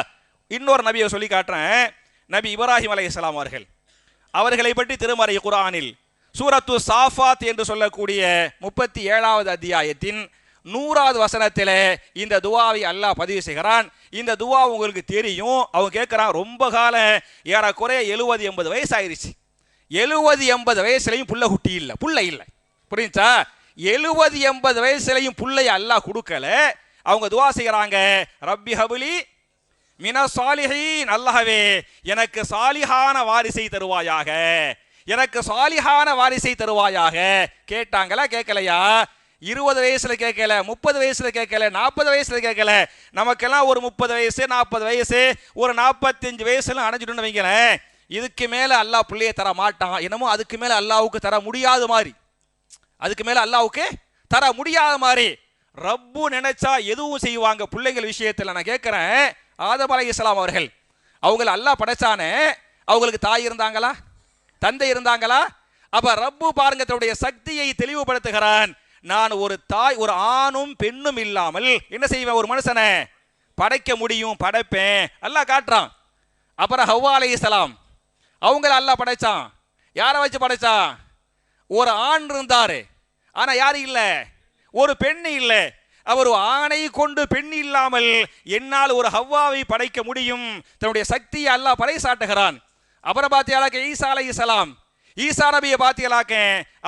இன்னொரு நபியை சொல்லி காட்டுறேன். நபி இப்ராஹிம் அலைஹிஸ்ஸலாம் அவர்களை பற்றி திருமறை குர்ஆனில் சூரத்து சாஃபாத் என்று சொல்லக்கூடிய 37வது அத்தியாயத்தின் 100வது வசனத்தில் இந்த துவாவை அல்லாஹ் பதிவு செய்கிறான். இந்த துவா உங்களுக்கு தெரியும். அவங்க கேட்கிறான், ரொம்ப காலம், ஏறக்குறைய 70-80 வயசு ஆயிருச்சு, 70-80 வயசுலையும் புள்ள குட்டி இல்லை, புள்ள இல்லை. புரியுதா? 70-80 வயசுலையும் புள்ளைய அல்லாஹ் கொடுக்கல. அவங்க துவா செய்கிறாங்க, ரப்பி ஹபுலி மின சாலிஹீன், அல்லாஹ்வே எனக்கு சாலிஹான வாரிசை தருவாயாக, எனக்கு சாலிஹான வாரிசை தருவாயாக. கேட்டாங்களா? கேட்கலையா? 20 வயசுல கேட்கல, 30 வயசுல கேட்கல, 40 வயசுல கேட்கல. நமக்கெல்லாம் ஒரு 30 வயசு, 40 வயசு, ஒரு 45 வயசுல அடைஞ்சிட்டு வைங்களேன், இதுக்கு மேல அல்லாஹ் பிள்ளைய தர மாட்டான். என்னமோ அதுக்கு மேல அல்லாஹ்வுக்கு தர முடியாத மாதிரி, அதுக்கு மேல அல்லாஹ்வுக்கு தர முடியாத மாதிரி ரப்பு நினைச்சா எதுவும் செய்வாங்க பிள்ளைகள் விஷயத்தில். நான் கேட்கிறேன், ஆதம் அலைஹிஸ்ஸலாம் அவர்கள், அவங்களை அல்லாஹ் படைச்சானே, அவங்களுக்கு தாய் இருந்தாங்களா? தந்தை இருந்தாங்களா? அப்ப ரப்பு பாருங்க தன்னுடைய சக்தியை தெளிவுபடுத்துகிறான். நான் ஒரு தாய், ஒரு ஆணும் பெண்ணும் இல்லாமல் என்ன செய்வேன், ஒரு மனுஷனை படைக்க முடியும், படைப்பேன், அல்லாஹ் காட்டுறான். அப்புறம் ஹவ்வா அலைஹிஸ்ஸலாம் அவங்கள அல்லாஹ் படைச்சான். யாரை வச்சு படைச்சான்? ஒரு ஆண் இருந்தாரு, ஆனா யாரு இல்ல, ஒரு பெண் இல்ல. அவர் ஆணை கொண்டு பெண் இல்லாமல் என்னால் ஒரு ஹவ்வாவை படைக்க முடியும், தன்னுடைய சக்தியை அல்லாஹ் பறைசாட்டுகிறான். அப்புறம் பாத்தியாலாக்க ஈசா அலைஹிஸ்ஸலாம், ஈசா நபியை பாத்தியாலாக்க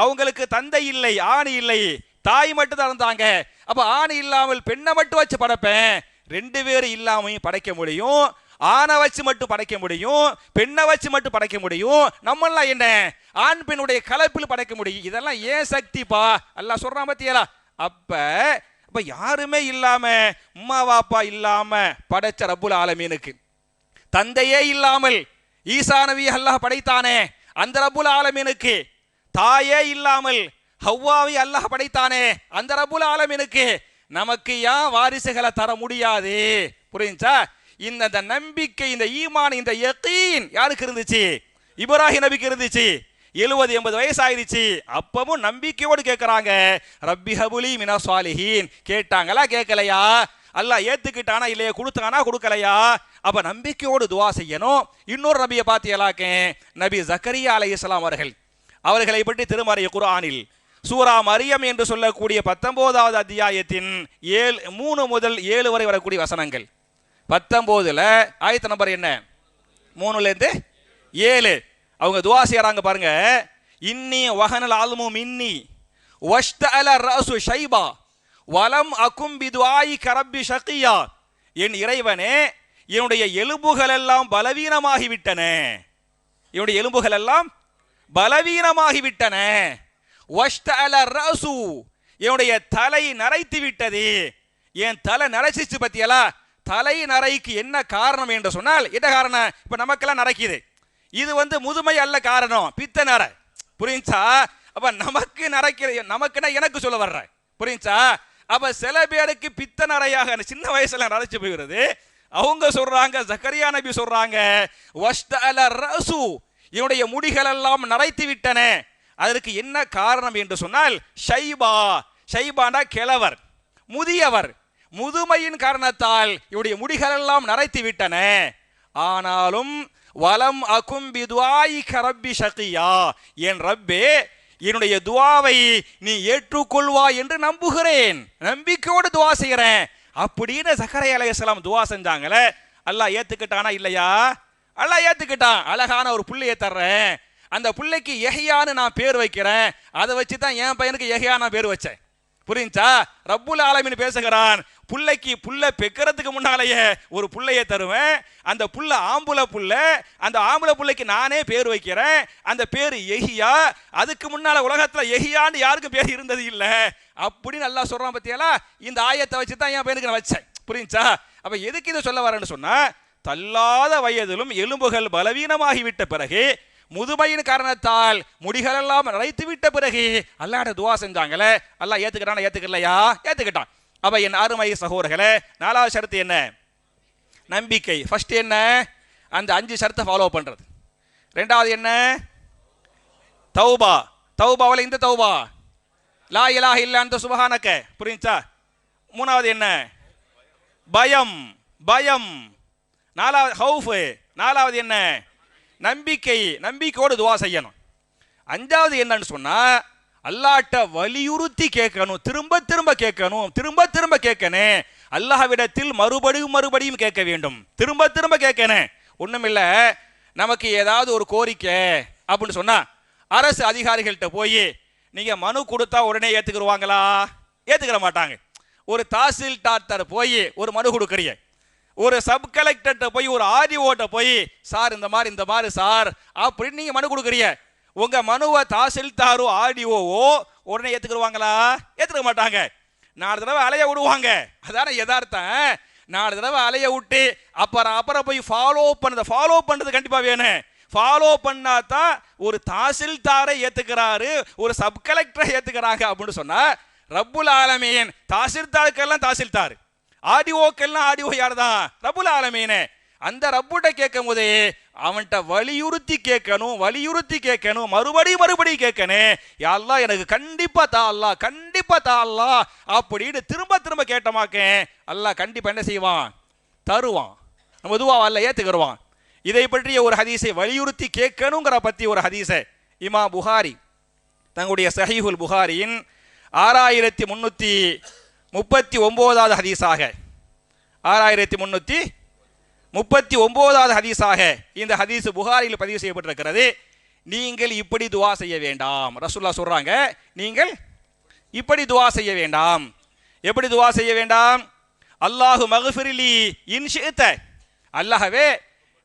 அவங்களுக்கு தந்தை இல்லை, ஆண் இல்லை, தாய் மட்டும் தான் இருந்தாங்க. அப்ப ஆண் இல்லாமல் பெண்ணை மட்டும் வச்சு படைப்பேன். 2 பேரும் இல்லாமையும் படைக்க முடியும், ஆணை வச்சு மட்டும் படைக்க முடியும், பெண்ணை வச்சு மட்டும் படைக்க முடியும். நம்மளாம் என்ன, ஆண் பெண்ணுடைய கலப்பில் படைக்க முடியும். இதெல்லாம் ஏன் சக்திப்பா அல்லாஹ் சொல்றான் பாத்தியாலா? அப்ப யாருமே இல்லாம, உம்மா வாப்பா இல்லாம படைச்ச ரப்புல் ஆலமீனுக்கு, தந்தையே இல்லாமல் ஈசா நபி அல்லாஹ் படைத்தானே அந்த ரப்புல் ஆலமீனுக்கு, தாயே இல்லாமல் ஹவ்வாவை அல்லாஹ் படைத்தானே அந்த ரப்புல் ஆலமீனுக்கு நமக்கு ஏன் வாரிசுகளை தர முடியாது? புரியுச்சா? இந்த நம்பிக்கை, இந்த ஈமான், இந்த யகீன் யாருக்கு இருந்துச்சு? இப்ராஹிம் நபிக்கு இருந்துச்சு. 70-80 வயசு ஆயிடுச்சு, அப்பவும் நம்பிக்கையோடு கேட்கிறாங்க, ரப்பி ஹபுலி மினஸ் சாலிஹீன். கேட்டாங்களா? கேட்கலையா? அல்லாஹ் ஏத்துக்கிட்டானா இல்லையா? கொடுத்தானா? கொடுக்கலையா? அப்ப நம்பிக்கையோடு துவா செய்யணும். இன்னொரு நபியை பாத்தியலாக்க, நபி ஜக்கரியா அலைஹிஸ்ஸலாம் அவர்களை பற்றி திருமறை குர்ஆனில் சூரா மரியம் என்று சொல்லக்கூடிய 19வது அத்தியாயத்தின் 3 முதல் 7 வரை வரக்கூடிய வசனங்கள். 19ல ஆயத்து நம்பர் என்ன? 3ல இருந்து 7. அவங்க துவா செய்யறாங்க பாருங்க. இன்னி வஹனல் அல்மு மின்னி வஷ்தஅல ரஅசு ஷைபா வலம் அகும் பிதுஆஇ கரப்பி ஷகியா. என் இறைவனே, என்னுடைய எலும்புகள் எல்லாம் பலவீனமாகிவிட்டன, என்னுடைய எலும்புகள் எல்லாம் பலவீனமாகிவிட்டன. வஷ்தஅல ரஅசு, என்னுடைய தலை நரைத்து விட்டது. என் தலை நரைச்சிச்சு பத்தியலா? தலை நரைக்கு என்ன காரணம் என்று சொன்னால், என்ன காரணம்? இப்ப நமக்கெல்லாம் நரைக்குது, இது முதுமை அல்ல காரணம், பித்த நர. புரியுச்சா? அப்ப நமக்கு நரைக்கிற, நமக்குன்னா எனக்கு சொல்ல வர்ற, புரியுச்சா? அப்ப சில பேருக்கு பித்த நரையாக சின்ன வயசுல நரைச்சு போகிறது. அவங்க சொல்றாங்க, ஜக்கரியா நபி சொல்றாங்க, வஷ்தஅல ரஅசு, என்னுடைய முடிகள் எல்லாம் நரைத்து விட்டன. அதற்கு என்ன காரணம் என்று சொன்னால், ஷைபா, ஷைபானா கிழவர், முதியவர், முதுமையின் காரணத்தால் இவருடைய முடிகள் எல்லாம் நரைத்து விட்டன. ஆனாலும் வலம் அகும் பிதுஆஇ கரப்பி ஷகியா, என் ரப்பே, என்னுடைய துவாவை நீ ஏற்றுக்கொள்வாய் என்று நம்புகிறேன், நம்பிக்கையோடு துவா செய்கிறேன் அப்படின்னு ஜக்கரியா அலைஹிஸ்ஸலாம் துவா செஞ்சாங்களே. அல்லாஹ் ஏத்துக்கிட்டானா இல்லையா? அல்லாஹ் ஏத்துக்கிட்டான். அழகான ஒரு புள்ளையை தர்றேன், அந்த புள்ளைக்கு யஹ்யான்னு நான் பேர் வைக்கிறேன், அதை வச்சு தான் என் பையனுக்கு யஹ்யா நான் பேர் வச்சேன். புரியுச்சா? ரப்புல் ஆலமீன் பேசுகிறான், புள்ளைக்கு புள்ள பெக்கிறதுக்கு முன்னாலேயே ஒரு புள்ளையை தருவேன், அந்த புள்ள ஆம்புல புள்ள, அந்த ஆம்புல புள்ளைக்கு நானே பேர் வைக்கிறேன், அந்த பேர் யஹ்யா. அதுக்கு முன்னால உலகத்துல யஹ்யான்னு யாருக்கும் பேர் இருந்தது இல்ல அப்படின்னு அல்லாஹ் சொல்றான் பத்தியாலா? இந்த ஆயத்தை வச்சு தான் என் பையனுக்கு நான் வச்சேன். புரியுச்சா? அப்ப எதுக்கு இதை சொல்ல வரேன்னு சொன்னா, தள்ளாத வயதிலும் எலும்புகள் பலவீனமாகிவிட்ட பிறகு, முதுமையின் காரணத்தால் முடிகளெல்லாம் நரைத்து விட்ட பிறகு அல்லாஹ்ட்ட துவா செஞ்சாங்களே. அல்லாஹ் ஏத்துக்கிட்டானா? ஏத்துக்கலையா? ஏத்துக்கிட்டான். அப்ப என் அருமை சகோதரர்களே, 4வது ஷரத்து என்ன? நம்பிக்கை. ஃபர்ஸ்ட் என்ன? அந்த 5 ஷரத்தை ஃபாலோ பண்றது. 2வது என்ன? தௌபா. தௌபாவில் இந்த தௌபா லா இலாஹ இல்லா அன்த சுப்ஹானக. புரியுச்சா? 3வது என்ன? பயம், பயம். 4வது ஹவுஃப். 4வது என்ன? நம்பிக்கை. நம்பிக்கையோடு துவா செய்யணும். 5வது என்னன்னு சொன்னா, அல்லாஹ்ட்ட வலியுறுத்தி கேட்கணும், திரும்ப திரும்ப கேட்கணும், திரும்ப திரும்ப கேட்கணும். அல்லாஹ்விடத்தில் மறுபடியும் மறுபடியும் கேட்க வேண்டும், திரும்ப திரும்ப கேட்கணும். ஒண்ணுமில்ல, நமக்கு ஏதாவது ஒரு கோரிக்கை அப்படின்னு சொன்னா, அரசு அதிகாரிகள்கிட்ட போய் நீங்க மனு கொடுத்தா உடனே ஏத்துக்குருவாங்களா? ஏத்துக்கிற மாட்டாங்க. ஒரு தாசில்தார் போய் ஒரு மனு கொடுக்குறீங்க, ஒரு சப் கலெக்டர்கிட்ட போய், ஒரு ஆர்டிஓட்ட போய், சார் இந்த மாதிரி சார் அப்படின்னு நீங்க மனு கொடுக்குறீங்க. உங்க மனுவை தாசில்தாரோ ஆடியோவோ உடனே ஏத்துக்குருவாங்களா? ஏத்துக்க மாட்டாங்க. 4 தடவை அலைய விடுவாங்க. அதான யதார்த்தம். 4 தடவை அலைய விட்டு அப்புறம் போய் ஃபாலோ பண்றது கண்டிப்பா வேணும். ஃபாலோ பண்ணா தான் ஒரு தாசில்தாரை ஏத்துக்கிறாரு, ஒரு சப் கலெக்டரை ஏத்துக்கிறாங்க அப்படின்னு சொன்னா, ரப்புல் ஆலமீன் தாசில்தாருக்கெல்லாம் தாசில்தார், ஆடியோக்கெல்லாம் ஆடியோ யார் தான்? ரப்புல் ஆலமீன். அந்த ரப்புட்ட கேட்கும் போதே அவன்கிட்ட வலியுறுத்தி கேட்கணும், மறுபடியும் கேட்கணும். யா அல்லாஹ் எனக்கு கண்டிப்பா தா அல்லாஹ் அப்படின்னு திரும்ப கேட்டமாக்க அல்லாஹ் கண்டிப்பா என்ன செய்வான்? தருவான். நம்ம துஆவை அல்லாஹ் ஏத்துக்குருவான். இதை பற்றிய ஒரு ஹதீஸை வலியுறுத்தி கேட்கணுங்கிற பத்தி ஒரு ஹதீஸை இமாம் புகாரி தங்களுடைய சஹீஹுல் புகாரியின் 6339வது ஹதீஸாக 6339வது ஹதீஸாக இந்த ஹதீஸ் புகாரியில் பதிவு செய்யப்பட்டிருக்கிறது. நீங்கள் இப்படி துஆ செய்ய வேண்டாம். ரசூலுல்லாஹ் சொல்றாங்க, நீங்கள் இப்படி துஆ செய்ய வேண்டாம். எப்படி துஆ செய்ய வேண்டாம்? அல்லாஹு மக்ஃபிர்லி இன் ஷிஅத, அல்லாஹ்வே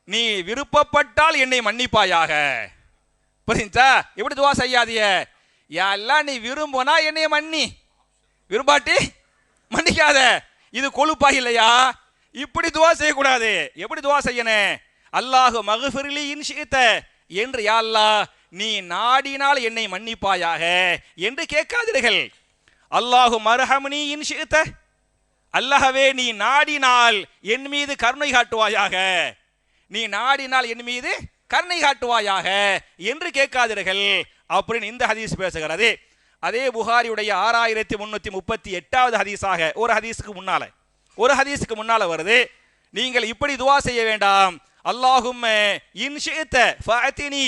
நீ விருப்பப்பட்டால் என்னை மன்னிப்பாயாக. புரிஞ்சா? எப்படி துஆ செய்யாதிய? யா அல்லாஹ் நீ விரும்பினா என்னை மன்னி, விரும்பாட்டி மன்னிக்காத. இது கொழுப்பா இல்லையா? இப்படி துஆ செய்யக்கூடாது. எப்படி துஆ செய்யணும்? அல்லாஹு மக்ஃபிர்லி இன் ஷிஅத என்று யா அல்லாஹ் நீ நாடினால் என்னை மன்னிப்பாயாக என்று கேட்காதீர்கள். அல்லாஹு மர்ஹம்னி இன் ஷிஅத, அல்லாஹ்வே நீ நாடினால் என் மீது கருணை காட்டுவாயாக, நீ நாடினால் என் மீது கருணை காட்டுவாயாக என்று கேட்காதீர்கள் அப்படின்னு இந்த ஹதீஸ் பேசுகிறது. அதே புகாரியுடைய 6338வது ஹதீஸாக ஒரு ஹதீஸுக்கு முன்னால வருது, நீங்கள் இப்படி துஆ செய்ய வேண்டாம். அல்லாஹும்ம இன் ஷிஅத ஃபஅதினி,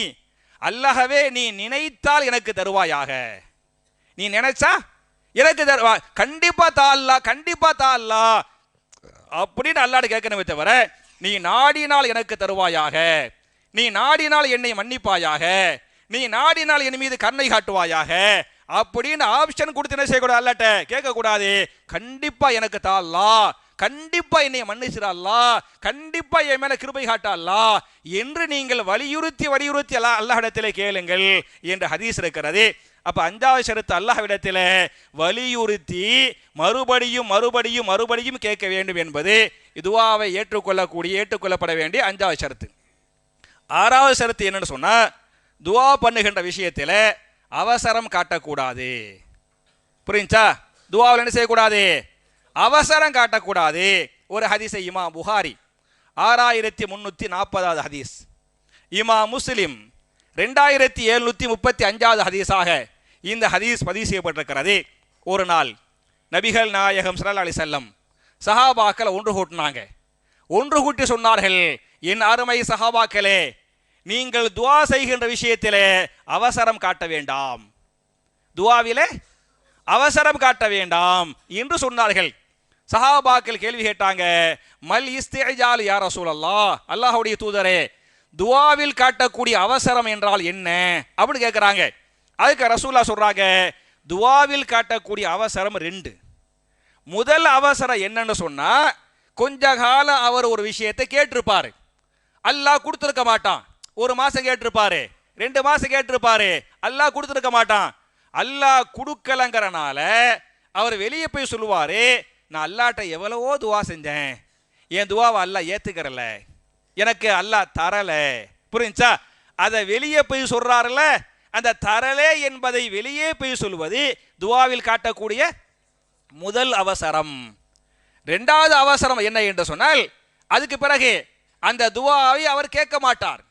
அல்லாஹ்வே நீ நினைத்தால் எனக்கு தருவாயாக, நீ நினைச்சா எனக்கு தருவா, கண்டிப்பா தா அல்லாஹ் அப்படின்னு அல்லாஹ்ட்ட கேட்கணுமே தவிர, நீ நாடினால் எனக்கு தருவாயாக, நீ நாடினால் என்னை மன்னிப்பாயாக, நீ நாடினால் என் மீது கருணை காட்டுவாயாக அப்படின்னு ஆப்ஷன் கொடுத்து என்ன செய்யக்கூடாது? அல்லாஹ்ட்ட கேட்கக்கூடாது. கண்டிப்பா எனக்கு தா அல்லாஹ், கண்டிப்பா என்னை மன்னிச்சிரு அல்லாஹ், கண்டிப்பா என் மேல கிருபை காட்ட அல்லாஹ் என்று நீங்கள் வலியுறுத்தி அல்லாஹ்விடத்திலே கேளுங்கள் என்று ஹதீஸ் இருக்கிறது. அப்ப 5வது ஷரத்து அல்லாஹ்விடத்தில் வலியுறுத்தி மறுபடியும் கேட்க வேண்டும் என்பது துஆவை ஏற்றுக்கொள்ளப்பட வேண்டிய 5வது ஷரத்து. 6வது ஷரத்து என்னன்னு சொன்னா, துஆ பண்ணுகின்ற விஷயத்தில் அவசரம் காட்டக்கூடாது. புரிஞ்சா? துஆவில் என்ன செய்யக்கூடாது? அவசரம் காட்டக்கூடாது. ஒரு ஹதீஸை இமாம் புகாரி 6340வது ஹதீஸ், இமாம் முஸ்லிம் 2735வது ஹதீஸாக இந்த ஹதீஸ் பதிவு செய்யப்பட்டிருக்கிறது. ஒரு நாள் நபிகள் நாயகம் ஸல்லல்லாஹு அலைஹி வஸல்லம் சஹாபாக்களை ஒன்று கூட்டி சொன்னார்கள், என் அருமை சஹாபாக்களே, நீங்கள் துஆ செய்கின்ற விஷயத்திலே அவசரம் காட்ட வேண்டாம், துஆவிலே அவசரம் காட்ட வேண்டாம் என்று சொன்னார்கள். சஹாபாக்கள் கேள்வி கேட்டாங்க, மல் இஸ்திஜால் யா ரசூலல்லாஹ், அல்லாஹ்வுடைய தூதரே, துஆவில் காட்டக்கூடிய அவசரம் என்றால் என்ன அப்படின்னு கேட்குறாங்க. அதுக்கு ரசூலுல்லாஹ் சொல்றாங்க, துஆவில் காட்டக்கூடிய அவசரம் 2. முதல் அவசரம் என்னன்னு சொன்னா, கொஞ்ச காலம் அவர் ஒரு விஷயத்தை கேட்டிருப்பாரு, அல்லாஹ் கொடுத்துருக்க மாட்டான். 1 மாசம் கேட்டிருப்பாரு, 2 மாசம் கேட்டிருப்பாரு, அல்லாஹ் கொடுத்துருக்க மாட்டான். அல்லாஹ் கொடுக்கலங்கிறனால அவர் வெளியே போய் சொல்லுவாரு, நான் அல்லாஹ்ட்ட எவ்வளவோ துஆ செஞ்சேன், என் துஆவை அல்லாஹ் ஏத்துக்கறல, எனக்கு அல்லாஹ் தரல. புரிஞ்சா? அதை வெளியே போய் சொல்றாருல, அந்த தரலே என்பதை வெளியே போய் சொல்வது துஆவில் காட்டக்கூடிய முதல் அவசரம். 2வது அவசரம் என்ன என்று சொன்னால், அதுக்கு பிறகு அந்த துஆவை அவர் கேட்க மாட்டார்,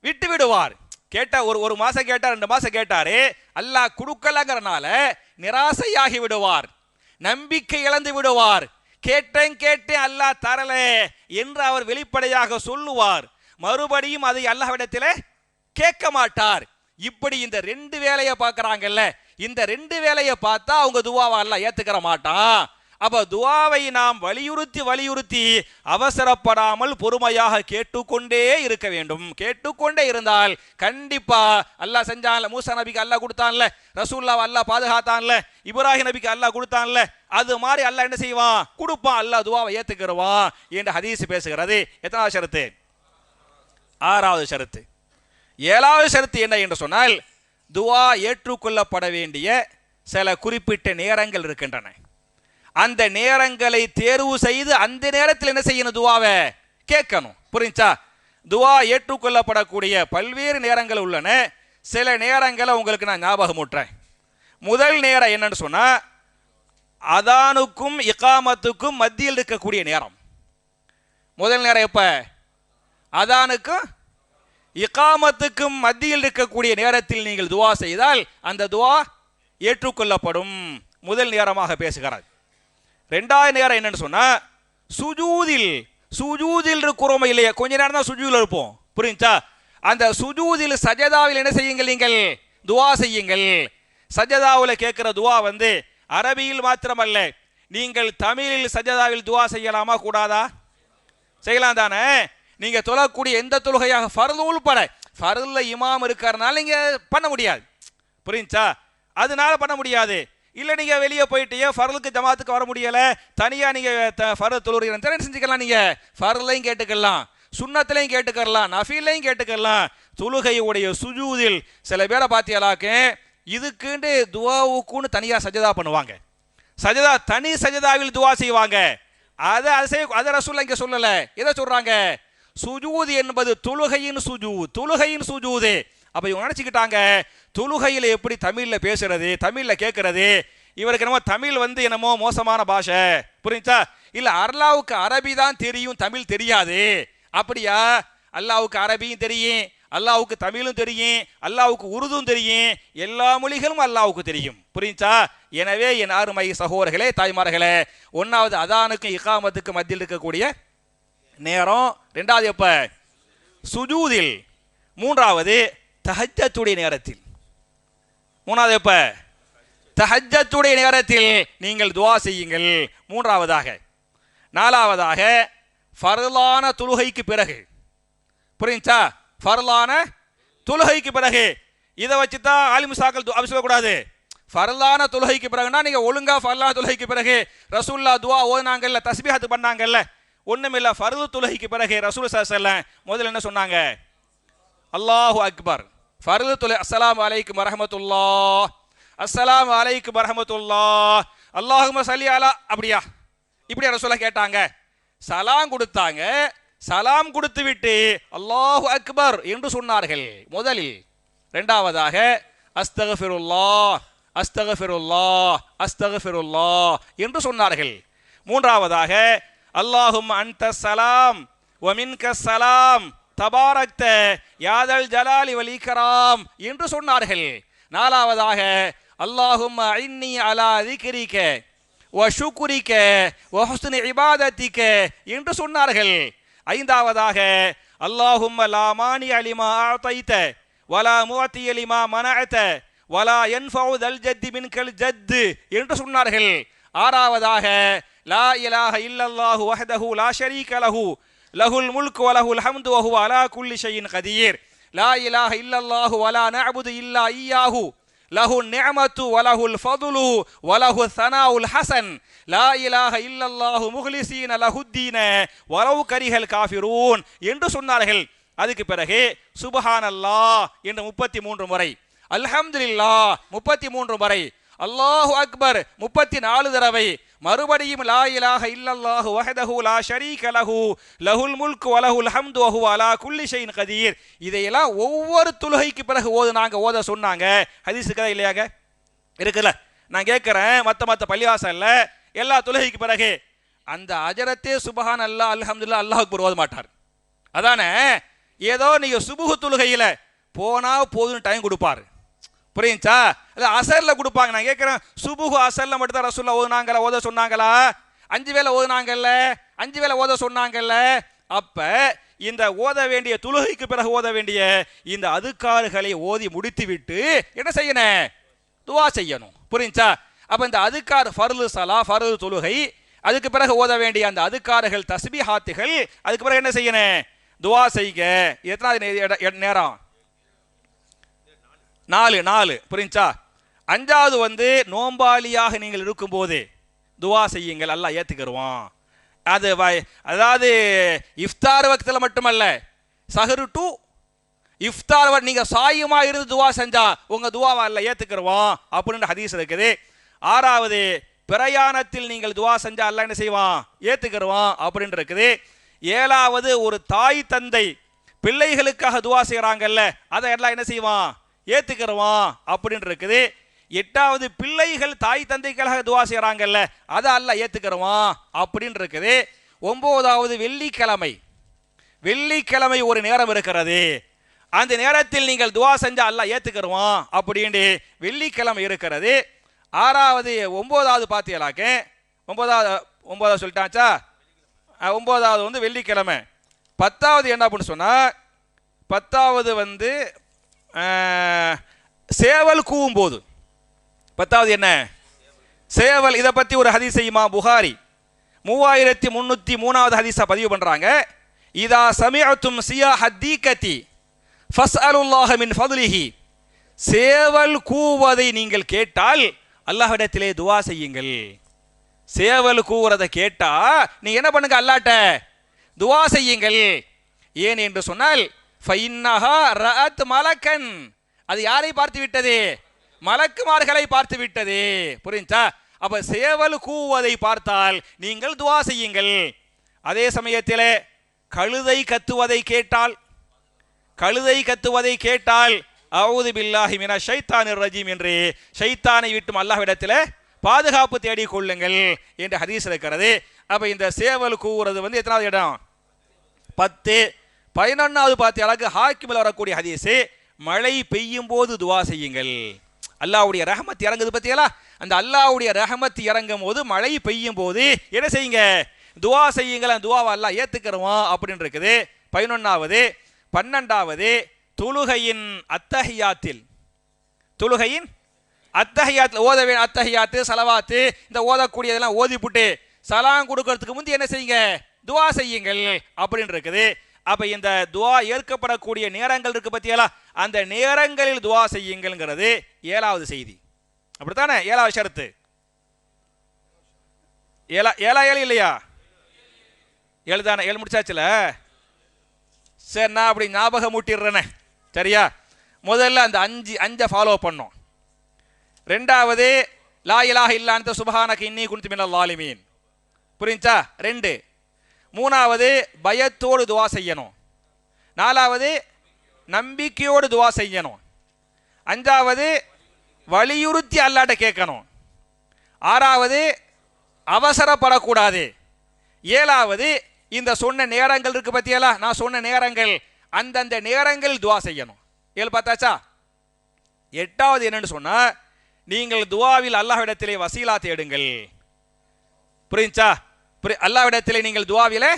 விட்டு விடுவார். கேட்ட ஒரு மாசம் கேட்டார், 2 மாசம் கேட்டாரு, அல்லாஹ் கொடுக்கலங்கிறனால நிராசையாகி விடுவார், நம்பிக்கை இழந்து விடுவார். கேட்டேன் அல்லாஹ் தரல என்று அவர் வெளிப்படையாக சொல்லுவார். மறுபடியும் அதை அல்லாஹ்விடத்தில் கேட்க மாட்டார். இப்படி இந்த 2 வேலையை பார்க்கறாங்கல்ல, இந்த 2 வேலையை பார்த்தா அவங்க துஆவை அல்லாஹ் ஏத்துக்கற மாட்டான். அப்ப துஆவை நாம் வலியுறுத்தி அவசரப்படாமல் பொறுமையாக கேட்டுக்கொண்டே இருக்க வேண்டும். கேட்டுக்கொண்டே இருந்தால் கண்டிப்பா அல்லாஹ் செஞ்சான்ல, மூசா நபிக்கு அல்லாஹ் கொடுத்தான்ல, ரசூலுல்லாஹ் அல்லாஹ் பாதுகாத்தான்ல, இப்ராஹிம் நபிக்கு அல்லாஹ் கொடுத்தான்ல, அது மாதிரி அல்லாஹ் என்ன செய்வான்? கொடுப்பான். அல்லாஹ் துஆவை ஏத்துக்கிறவான் என்று ஹதீஸ் பேசுகிறது. எத்தனாவது ஷரத்து? 6வது ஷரத்து. ஏழாவது ஷரத்து என்ன என்று சொன்னால், துவா ஏற்றுக்கொள்ளப்பட வேண்டிய சில குறிப்பிட்ட நேரங்கள் இருக்கின்றன. அந்த நேரங்களை தேர்வு செய்து அந்த நேரத்தில் என்ன செய்யணும், துவாவை கேட்கணும். புரிஞ்சா? துவா ஏற்றுக்கொள்ளப்படக்கூடிய பல்வேறு நேரங்கள் உள்ளன. சில நேரங்களை உங்களுக்கு நான் ஞாபகம் ஊட்டுறேன். முதல் நேரம் என்னன்னு சொன்னா, அதானுக்கும் இகாமத்துக்கும் மத்தியில் இருக்கக்கூடிய நேரம். முதல் நேரம் எப்ப? அதானுக்கும் இகாமத்துக்கும் மத்தியில் இருக்கக்கூடிய நேரத்தில் நீங்கள் துவா செய்தால் அந்த துவா ஏற்றுக்கொள்ளப்படும். முதல் நேரமாக பேசுகிறார். ரெண்டாவது நேரம் என்னன்னு சொன்னா, சுஜூதில் இருக்கிறோம் இல்லையா, கொஞ்ச நேரம் தான் சுஜூதில் இருப்போம். புரிஞ்சா? அந்த சுஜூதில் சஜதாவில் என்ன செய்யுங்கள், நீங்கள் துவா செய்யுங்கள். சஜதாவில் கேட்கிற துவா அரபியில் மாத்திரமல்ல, நீங்கள் தமிழில் சஜதாவில் துவா செய்யலாமா கூடாதா? செய்யலாம் தானே? நீங்க தொழக்கூடிய எந்த தொழுகையாக ஃபர்து உள்பட, ஃபர்துல இமாம் இருக்கிறனால நீங்க பண்ண முடியாது. புரிஞ்சா? அதனால பண்ண முடியாது. இல்ல நீங்க வெளியே போயிட்டீங்க, ஃபர்லுக்கு ஜமாத்துக்கு வர முடியல, தனியா நீங்க ஃபர்து தொழுகிறீங்க செஞ்சுக்கலாம். நீங்க ஃபர்லையும் கேட்டுக்கலாம், சுன்னத்திலையும் கேட்டுக்கலாம், நஃபீலையும் கேட்டுக்கலாம். தொழுகையுடைய சுஜூதில் சில பேரை பார்த்தியலாக்கு இதுக்குண்டு துவாவுக்குன்னு தனியா சஜதா பண்ணுவாங்க. சஜதா தனி சஜதாவில் துவா செய்வாங்க. அதை ரசூலுல்லாஹ் இங்க சொல்லல. எதை சொல்றாங்க? சுஜூது என்பது தொழுகையின் சுஜூது. அப்ப இவங்க நினைச்சுக்கிட்டாங்க, தொழுகையில எப்படி தமிழ்ல பேசுறது, தமிழ்ல கேட்கறது, இவருக்கு என்னமோ தமிழ் என்னமோ மோசமான பாஷை. புரிஞ்சா? இல்ல அல்லாவுக்கு அரபி தான் தெரியும், தமிழ் தெரியாது. அப்படியா? அல்லாவுக்கு அரபியும் தெரியும், அல்லாவுக்கு தமிழும் தெரியும், அல்லாவுக்கு உருதும் தெரியும், எல்லா மொழிகளும் அல்லாவுக்கு தெரியும். புரிஞ்சா? எனவே என் அருமை சகோதரர்களே, தாய்மார்களே, ஒன்னாவது அதானுக்கும் இகாமத்துக்கு மத்தியில் இருக்கக்கூடிய நேரம். ரெண்டாவது எப்ப? சுஜூதில். மூன்றாவது தஹஜ்ஜத்துடைய நேரத்தில். மூணாவது எப்ப? தஹஜ்ஜத்துடைய நேரத்தில் நீங்கள் துவா செய்யுங்கள். மூன்றாவதாக. நாலாவதாக ஃபர்லான தொழுகைக்கு பிறகு. புரிஞ்சா? ஃபர்லான தொழுகைக்கு பிறகு. இதை வச்சுதான் ஆலிமுசாக்கள் சொல்லக்கூடாது. ஃபர்லான தொழுகைக்கு பிறகுனா நீங்க ஒழுங்கா ஃபர்லான தொழுகைக்கு பிறகு ரசூலுல்லாஹ் துவா ஓதுனாங்கல்ல, தஸ்பீஹத் பண்ணாங்கல்ல, ஒண்ணுமில்ல. ஃபர்து தொழுகைக்கு பிறகு ரசூல் ஸல்லல்லாஹு அலைஹி வஸல்லம் முதல்ல என்ன சொன்னாங்க? அல்லாஹு அக்பர். ஃபர்து தொலை அஸ்ஸலாமு அலைக்கும் வரஹ்மத்துல்லாஹ், அஸ்ஸலாமு அலைக்கும் வரஹ்மத்துல்லாஹ், அல்லாஹும்ம ஸல்லி அலா. அப்படியா? இப்படியா ரசூலுல்லாஹ் கேட்டாங்க? சலாம் கொடுத்தாங்க. சலாம் கொடுத்து விட்டு அல்லாஹு அக்பர் என்று சொன்னார்கள் முதலில். இரண்டாவதாக அஸ்தக்ஃபிருல்லாஹ், அஸ்தக்ஃபிருல்லாஹ், அஸ்தக்ஃபிருல்லாஹ் என்று சொன்னார்கள். மூன்றாவதாக அல்லாஹும்ம அன்த ஸலாம் வ மின்க ஸலாம் தபாரக்த யாதல் ஜலாலி வல் இக்ராம் என்று சொன்னார்கள். நாலாவதாக அல்லாஹும்ம இன்னி அலா திக்ரிக வ ஷுக்ரிக வ ஹுஸ்னி இபாதத்திக என்று சொன்னார்கள். ஐந்தாவதாக அல்லாஹும்ம லா மானி லிமா அஅதைத வலா முஅதி லிமா மனஅத வலா யன்ஃபஉ தல் ஜத்தி மின்கல் ஜத் என்று சொன்னார்கள். ஆறாவதாக லா இலாஹ இல்லல்லாஹு வஹ்தஹு லா ஷரீக லஹு லஹுல் முல்கு வ லஹுல் ஹம்து வ ஹுவ அலா குல்லி ஷைஇன் கதீர் லா இலாஹ இல்லல்லாஹு வலா நஅபுது இல்லா இய்யாஹு லஹுன் நிஅமத்து வ லஹுல் ஃபதுலு வ லஹு ஸனாஉல் ஹஸன் லா இலாஹ இல்லல்லாஹு முஹ்லிஸீன லஹுத்தீன வலவ் கரிஹல் காஃபிரூன் என்று சொன்னார்கள். அதுக்கு பிறகு சுப்ஹானல்லாஹ் என்று 33 முறை, அல்ஹம்துலில்லாஹ் 33 முறை, அல்லாஹு அக்பர் 34 தடவை, மறுபடியும் லா இலாஹ இல்லல்லாஹு வஹ்தஹு லா ஷரீக லஹு லஹுல் முல்கு வ லஹுல் ஹம்து வ ஹுவ அலா குல்லி ஷைஇன் கதீர். இதையெல்லாம் ஒவ்வொரு தொழுகைக்கு பிறகு ஓத சொன்னாங்க. ஹதீஸ் இருக்கா இல்லையாங்க? இருக்குல்ல. நான் கேட்கிறேன், மற்ற பள்ளிவாசல்ல எல்லா தொழுகைக்கு பிறகு அந்த அஜரத்தே சுபஹான் அல்லாஹ் அல்ஹம்துலில்லாஹ் அல்லாஹ் அக்பர் ஓத மாட்டார். அதானே? ஏதோ நீங்க சுபுஹு தொழுகையில போனா போதும் டைம் கொடுப்பாரு. புரியுச்சா? அசர்ல கொடுப்பாங்க. நான் கேட்கிறேன், சுபுஹு அசர்ல மட்டும் தான் ரசூலுல்லாஹ் ஓதுனாங்களா, ஓத சொன்னாங்களா? 5 வேளை ஓதுனாங்கல்ல, 5 வேளை ஓத சொன்னாங்கல்ல. அப்ப இந்த ஓத வேண்டிய தொழுகைக்கு பிறகு ஓத வேண்டிய இந்த அதுக்காறுகளை ஓதி முடித்து விட்டு என்ன செய்யணும்? துவா செய்யணும். புரியுச்சா? அப்ப இந்த அதுக்கார் ஃபர்து ஸலா, ஃபர்து தொழுகை, அதுக்கு பிறகு ஓத வேண்டிய அந்த அதுக்காறுகள் தஸ்பீஹாத்துகள், அதுக்கு பிறகு என்ன செய்யணும்? துவா செய்க. எத்தனாவது நேரம்? 4. புரிஞ்சா? 5வது நோம்பாளியாக நீங்கள் இருக்கும்போது துவா செய்யுங்கள், அல்லாஹ் ஏத்துக்கிடுவான். அதாவது இஃப்தார் வக்தில் மட்டுமல்ல, சஹரு டு இஃப்தார் நீங்க சாயுமா இருந்து துவா செஞ்சா உங்க துவாவை அல்ல ஏத்துக்கிறோம் அப்படின்னு ஹதீஸ் இருக்குது. ஆறாவது, பிரயாணத்தில் நீங்கள் துவா செஞ்சா அல்ல என்ன செய்வான், ஏத்துக்கிறோம் அப்படின்னு இருக்குது. ஏழாவது, ஒரு தாய் தந்தை பிள்ளைகளுக்காக துவா செய்யறாங்கல்ல, அதை எல்லாம் என்ன செய்வான், ஏத்துக்கிறோம் அப்படின்னு இருக்குது. எட்டாவது, பிள்ளைகள் தாய் தந்தைக்காக துவா செய்யறாங்கல்ல, அதை அல்ல ஏத்துக்கிறோம் அப்படின்னு இருக்குது. ஒன்பதாவது, வெள்ளிக்கிழமை ஒரு நேரம் இருக்கிறது, அந்த நேரத்தில் நீங்கள் துவா செஞ்சா அல்லாஹ் ஏத்துக்கிறோம் அப்படின்னு வெள்ளிக்கிழமை இருக்கிறது. ஆறாவது, ஒன்பதாவது பார்த்தீங்களாக்க ஒன்பதாவது சொல்லிட்டாச்சா, ஒன்பதாவது வந்து வெள்ளிக்கிழமை. பத்தாவது என்ன அப்படின்னு சொன்னா, பத்தாவது வந்து சேவல் கூவும் போது, பத்தாவது என்ன சேவல். இதை பத்தி ஒரு ஹதீஸ் இமாம் புகாரி 3303வது ஹதீஸா பதிவு பண்றாங்க. இதா சமிஅத்தும் சியா ஹத்தீகதி ஃபஸ்அலுல்லாஹ மின் ஃபத்லிஹி, சேவல் கூவதை நீங்கள் கேட்டால் அல்லாஹ்விடத்திலே துஆ செய்யுங்கள். சேவல் கூவுறதை கேட்டா நீ என்ன பண்ணுங்க, அல்லாஹ்ட்ட துஆ செய்யுங்கள். ஏன் என்று சொன்னால் ஃபைன்னஹா ரஅத் மலக்கன், அது யாரை பார்த்து விட்டது, மலக்குமார்களை பார்த்து விட்டது. புரிஞ்சா? அப்ப சேவல் கூவதை பார்த்தால் நீங்கள் துஆ செய்யுங்கள். அதே சமயத்தில் கழுதை கத்துவதை கேட்டால் அஊது பில்லாஹி மினஷ் ஷைத்தானிர் ரஜீம் என்று ஷைத்தானை விட்டும் அல்லாஹ்விடத்தில் பாதுகாப்பு தேடிக் கொள்ளுங்கள் என்று ஹதீஸ் இருக்கிறது. அப்ப இந்த சேவல் கூவுறது வந்து எத்தனாவது இடம், 10. 11வது பார்த்தியாளுக்கு ஹாக்கிமில் வரக்கூடிய ஹதீஸ், மழை பெய்யும் போது துஆ செய்யுங்கள். அல்லாஹ்வுடைய ரஹமத் இறங்குது பத்தியலா, அந்த அல்லாஹ்வுடைய ரஹமத் இறங்கும் போது மழை பெய்யும் போது என்ன செய்யுங்க, துஆ செய்யுங்கள். அந்த துஆவை அல்லாஹ் ஏத்துக்கிறோம் அப்படின்னு இருக்குது. 11வது. 12வது, தொழுகையின் அத்தஹியாத்தில் ஓத வேண்டிய அத்தஹியாத்து சலவாத்து இந்த ஓதக்கூடியதெல்லாம் ஓதிப்புட்டு சலாம் கொடுக்கறதுக்கு முந்தி என்ன செய்யுங்க, துஆ செய்யுங்கள் அப்படின்னு இருக்குது. அப்ப இந்த துஆ ஏற்கப்படக்கூடிய நேரங்கள் இருக்கு பத்தியலா, அந்த நேரங்களில் துஆ செய்யுங்கள்ங்கிறது 7வது செய்தி. அப்படித்தானே? 7வது ஷரத்து. 7 இல்லையா? 7 தானே? 7 முடிச்சாச்சுல. சரி, நான் அப்படி ஞாபகம் மூட்டிடுறேனே. சரியா? முதல்ல அந்த 5 ஃபாலோ பண்ணோம். 2வது, லா இலாஹ இல்லா அன்த சுப்ஹானக இன்னி குன்து மினல் ஸாலிமீன். புரிஞ்சா? 2. 3வது, பயத்தோடு துஆ செய்யணும். 4வது, நம்பிக்கையோடு துஆ செய்யணும். 5வது, வலியுறுத்தி அல்லாஹ்ட்ட கேட்கணும். 6வது, அவசரப்படக்கூடாது. 7வது, இந்த சொன்ன நேரங்கள் இருக்கு பத்தியலா, நான் சொன்ன நேரங்கள், அந்தந்த நேரங்கள் துஆ செய்யணும். 7 பார்த்தாச்சா? 8வது என்னன்னு சொன்னா, நீங்கள் துஆவில் அல்லாஹ்விடத்திலே வசீலா தேடுங்கள். புரிஞ்சா? அல்லாஹ்விடத்திலே நீங்கள் துஆவிலே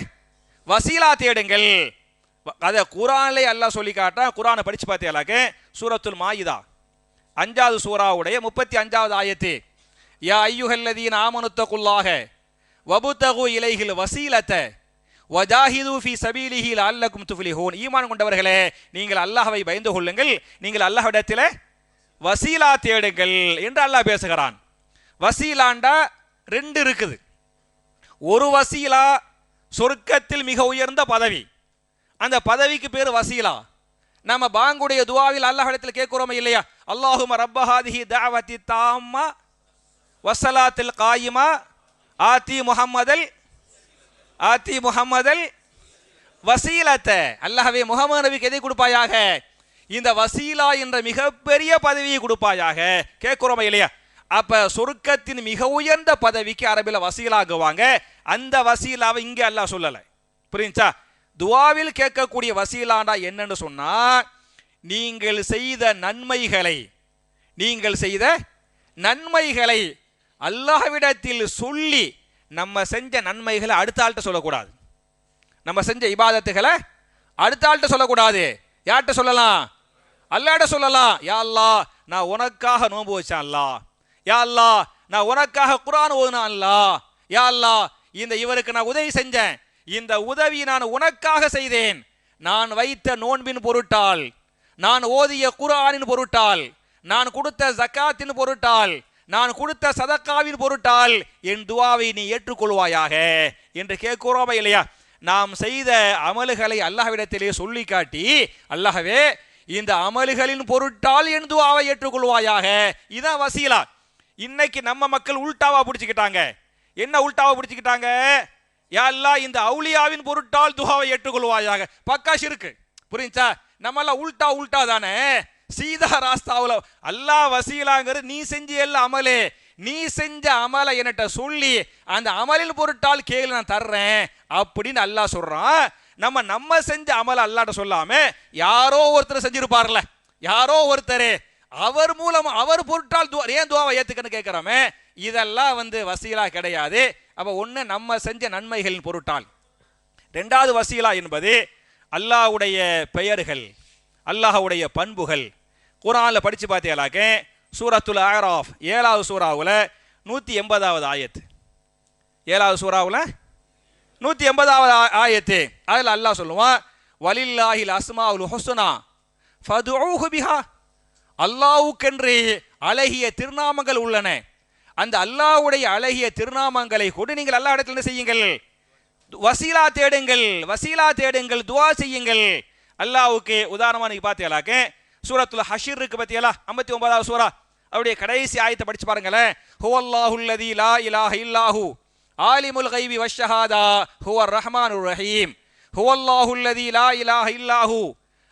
வசீலா தேடுங்கள். அதை குர்ஆனிலே அல்லாஹ் சொல்லி காட்டா. குர்ஆனை படிச்சு பார்த்தீங்களாக்க சூரத்துல் மாயிதா 5வது சூராவுடைய 35வது ஆயத்து, யா அய்யுஹல்லதீன ஆமனுத்தகுல்லாஹ வபுதகு இலைஹில் வசீலத வஜாஹிது ஃபீ சபீலிஹி லஅல்லகும் துஃப்லிஹூன். ஈமான் கொண்டவர்களே, நீங்கள் அல்லாஹ்வை பயந்து கொள்ளுங்கள், நீங்கள் அல்லாஹ்விடத்திலே வசீலா தேடுங்கள் என்று அல்லாஹ் பேசுகிறான். வசீலாண்டா 2 இருக்குது. ஒரு வசீலா சொர்க்கத்தில் மிக உயர்ந்த பதவி, அந்த பதவிக்கு பேர் வசீலா. நம்ம பாங்குடைய துஆவில் அல்லாஹ்விடத்தில் கேட்கிறோமே இல்லையா, அல்லாஹும்ம ரப்ப ஹாதிஹி தஅவத்தி தாம்மா வஸ்ஸலாத்தில் காயிமா ஆதி முஹம்மதல் வசீலத்த. அல்லாஹ்வே முஹம்மது நபிக்கு எதை கொடுப்பாயாக, இந்த வசீலா என்ற மிகப்பெரிய பதவியை கொடுப்பாயாக கேட்கிறோமே இல்லையா. அப்ப சொர்க்கத்தின் மிக உயர்ந்த பதவிக்கு அரபில வசீலாகுவாங்க. அந்த வசீலாவை இங்கே அல்லாஹ் சொல்லல. புரிஞ்சா? துஆவில் கேட்கக்கூடிய வசீலாண்டா என்னன்னு சொன்னா, நீங்கள் செய்த நன்மைகளை அல்லாஹ்விடத்தில் சொல்லி, நம்ம செஞ்ச நன்மைகளை அடுத்த ஆள்கிட்ட சொல்லக்கூடாது. நம்ம செஞ்ச இபாதத்துகளை அடுத்த ஆள்கிட்ட சொல்லக்கூடாது. யார்கிட்ட சொல்லலாம்? அல்லாஹ்ட்ட சொல்லலாம். யா அல்லாஹ், நான் உனக்காக நோன்பு வச்சேன் அல்லாஹ். யா அல்லாஹ், நான் உனக்காக குர்ஆன் ஓதுனேன் அல்லாஹ். யா அல்லாஹ், இவருக்கு நான் உதவி செஞ்சேன், இந்த உதவி நான் உனக்காக செய்தேன். நான் வைத்த நோன்பின் பொருட்டால், நான் ஓதிய குர்ஆனின் பொருட்டால், நான் கொடுத்த ஜகாத்தின் பொருட்டால், நான் கொடுத்த சதக்காவின் பொருட்டால் என் துஆவை நீ ஏற்றுக்கொள்வாயாக என்று கேட்கிறோமா இல்லையா. நாம் செய்த அமல்களை அல்லாஹ்விடத்திலே சொல்லி காட்டி, அல்லாஹ்வே இந்த அமல்களின் பொருட்டால் என் துஆவை ஏற்றுக்கொள்வாயாக. இதான் வசீலா. இன்னைக்கு நம்ம மக்கள் உல்டாவா பிடிச்சிக்கிட்டாங்க. என்ன உல்டாவா பிடிச்சிக்கிட்டாங்க? யா அல்லாஹ் இந்த அவுலியாவின் பொருட்டால் துஆவை ஏற்றுக்கொள்வாயாக. பக்கா ஷிர்க். புரிஞ்சா? நம்ம எல்லாம் உல்டா தானே. சீதா ராஸ்தாவுல அல்லாஹ் வசீலாங்கிறது நீ செஞ்ச எல்லாம் அமலே, நீ செஞ்ச அமலை என்கிட்ட சொல்லி அந்த அமலின் பொருட்டால் கேளு நான் தர்றேன் அப்படின்னு அல்லாஹ் சொல்றான். நம்ம செஞ்ச அமல அல்லாஹ்ட்ட சொல்லாம யாரோ ஒருத்தர் செஞ்சிருப்பார்ல, யாரோ ஒருத்தர் அவர் மூலம் அவர் பொருட்டால் ஏன் துஆவை ஏத்துக்கன்னு கேட்கிறோமே. இதெல்லாம் வசீலா கிடையாது. அப்ப ஒண்ணு நம்ம செஞ்ச நன்மைகளின் பொருட்டால். ரெண்டாவது வசீலா என்பது அல்லாஹ்வுடைய பெயர்கள், அல்லாஹ்வுடைய பண்புகள். குர்ஆன்ல படிச்சு பார்த்தீங்களாக்க சூரத்துல் அஅராஃப் 7வது சூராவுல 180வது ஆயத், 7வது சூராவுல 180வது ஆயத்து. அதில் அல்லாஹ் சொல்லுவான், வலில்லாஹில் அஸ்மாஉல் ஹுஸ்னா ஃபதுஊஹு பிஹா. அல்லாஹ்வுக்கென்று அழகிய திருநாமங்கள் உள்ளன. அந்த அல்லாஹ்வுடைய அழகிய திருநாமங்களை கொண்டு நீங்கள் அல்லாஹ் இடத்துல என்ன செய்யுங்கள்? வசீலா தேடுங்கள், வசீலா தேடுங்கள், துஆ செய்யுங்கள். அல்லாஹ்வுக்கு உதாரணமா நீங்க பார்த்தீங்களாக்க சூரத்துல் ஹஷ்ர் இருக்கு பார்த்தீங்களா, 59வது சூரா, அவருடைய கடைசி ஆயத்தை படிச்சு பாருங்களேன். ஹுவல்லாஹுல் லதீ லா இலாஹ இல்லாஹு ஆலிமுல் கைபி வஷ்ஷஹாதா ஹுவர் ரஹ்மானுர் ரஹீம். ஹுவல்லாஹுல் லதீ லா இலாஹ இல்லாஹு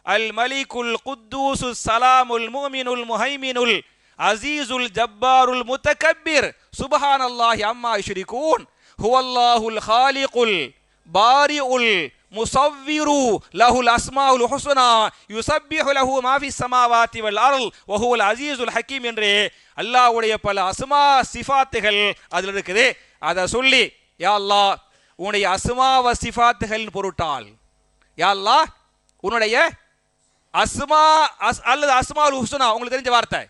அல் மலிகுல் குத்தூசுஸ் ஸலாமுல் முஃமினுல் முஹைமினுல் அஸீஸுல் ஜப்பாருல் முத்தகப்பிர் சுப்ஹானல்லாஹி அம்மா யுஷ்ரிகூன். ஹுவல்லாஹுல் காலிகுல் பாரிஉல் முஸவ்விரு லஹுல் அஸ்மாஉல் ஹுஸ்னா யுஸப்பிஹு லஹு மா ஃபிஸ் ஸமாவாதி வல் அர்ல் வ ஹுவல் அஸீஸுல் ஹக்கீம் என்று அல்லாஹ்வுடைய பல அஸ்மா சிஃபாத்துகள் அதில் இருக்குது. அதை சொல்லி யா அல்லாஹ் உன்னுடைய அஸ்மா வ சிஃபாத்துகளின் பொருட்டால், யா அல்லாஹ் உன்னுடைய அஸ்மா அல்லது அஸ்மாஉல் ஹுஸ்னா, உங்களுக்கு தெரிஞ்ச வார்த்தை,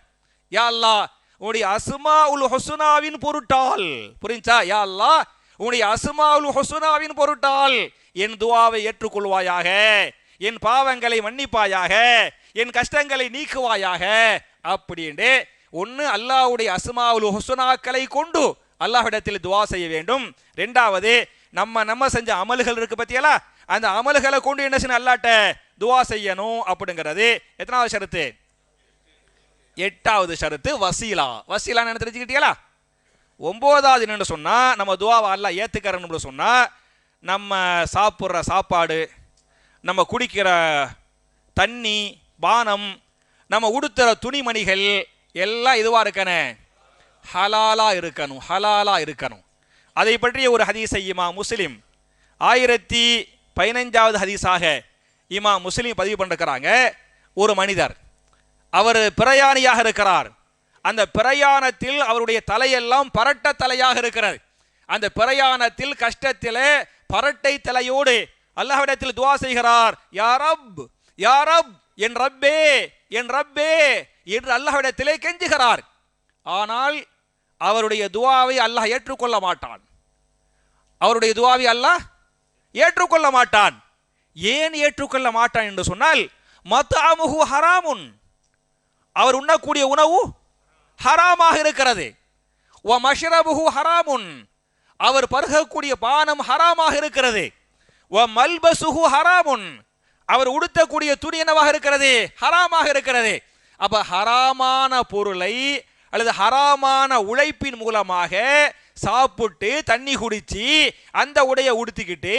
யா அல்லாஹ் உன்னுடைய அஸ்மாஉல் ஹுஸ்னாவின் பொருட்டால். புரிஞ்சா? யா அல்லாஹ் உன்னுடைய அஸ்மாஉல் ஹுஸ்னாவின் பொருட்டால் என் துஆவை ஏற்றுக்கொள்வாயாக, என் பாவங்களை மன்னிப்பாயாக, என் கஷ்டங்களை நீக்குவாயாக அப்படின்னு ஒன்னு அல்லாஹ்வுடைய அஸ்மாஉல் ஹுஸ்னாக்களை கொண்டு அல்லாஹ்விடத்தில் துஆ செய்ய வேண்டும். ரெண்டாவது நம்ம செஞ்ச அமல்கள் இருக்கு பத்தியலா, அந்த அமல்களை கொண்டு என்ன செய்யணும்? அல்லாஹ்ட்ட துஆ செய்யணும் அப்படிங்கிறது எத்தனாவது ஷரத்து? 8வது ஷரத்து வசீலா. வசீலா என்ன தெரிஞ்சுக்கிட்டீங்களா? 9வது என்னன்னு சொன்னா நம்ம துஆவை அல்லாஹ் ஏத்துக்கறன்னு சொன்னா நம்ம சாப்பிட்ற சாப்பாடு, நம்ம குடிக்கிற தண்ணி, பானம், நம்ம உடுத்துற துணிமணிகள் எல்லாம் இதுவா இருக்கணும், ஹலாலா இருக்கணும், ஹலாலா இருக்கணும். அதை பற்றிய ஒரு ஹதீஸை இமாம் முஸ்லிம் 1015வது ஹதீஸாக இமாம் முஸ்லிம் பதிவு பண்ணிருக்கிறாங்க. ஒரு மனிதர், அவர் பிரயாணியாக இருக்கிறார். அந்த பிரயாணத்தில் அவருடைய தலையெல்லாம் பரட்ட தலையாக இருக்கிறது. அந்த பிரயாணத்தில் கஷ்டத்திலே பரட்டை தலையோடு அல்லாஹ்விடத்தில் துஆ செய்கிறார். யா ரப், யா ரப், என் ரப்பே, என் ரப்பே என்று அல்லாஹ்விடத்திலே கெஞ்சுகிறார். ஆனால் அவருடைய துஆவை அல்லாஹ் ஏற்றுக்கொள்ள மாட்டான். அவருடைய துஆவை அல்லாஹ் ஏற்றுக்கொள்ள மாட்டான். ஏன் ஏற்றுக்கொள்ள மாட்டான் என்று சொன்னால், மத்அமுஹு ஹராமுன், அவர் உண்ணக்கூடிய உணவு ஹராமாக இருக்கிறது. வ மஷ்ரபுஹு ஹராமுன், அவர் பருகக்கூடிய பானம் ஹராமாக இருக்கிறது. வ மல்பசுஹு ஹராமுன், அவர் உடுத்தக்கூடிய துணி என்னவாக இருக்கிறது? ஹராமாக இருக்கிறது. அப்ப ஹராமான பொருளை அல்லது ஹராமான உழைப்பின் மூலமாக சாப்பிட்டு தண்ணி குடிச்சு அந்த உடையை உடுத்திக்கிட்டு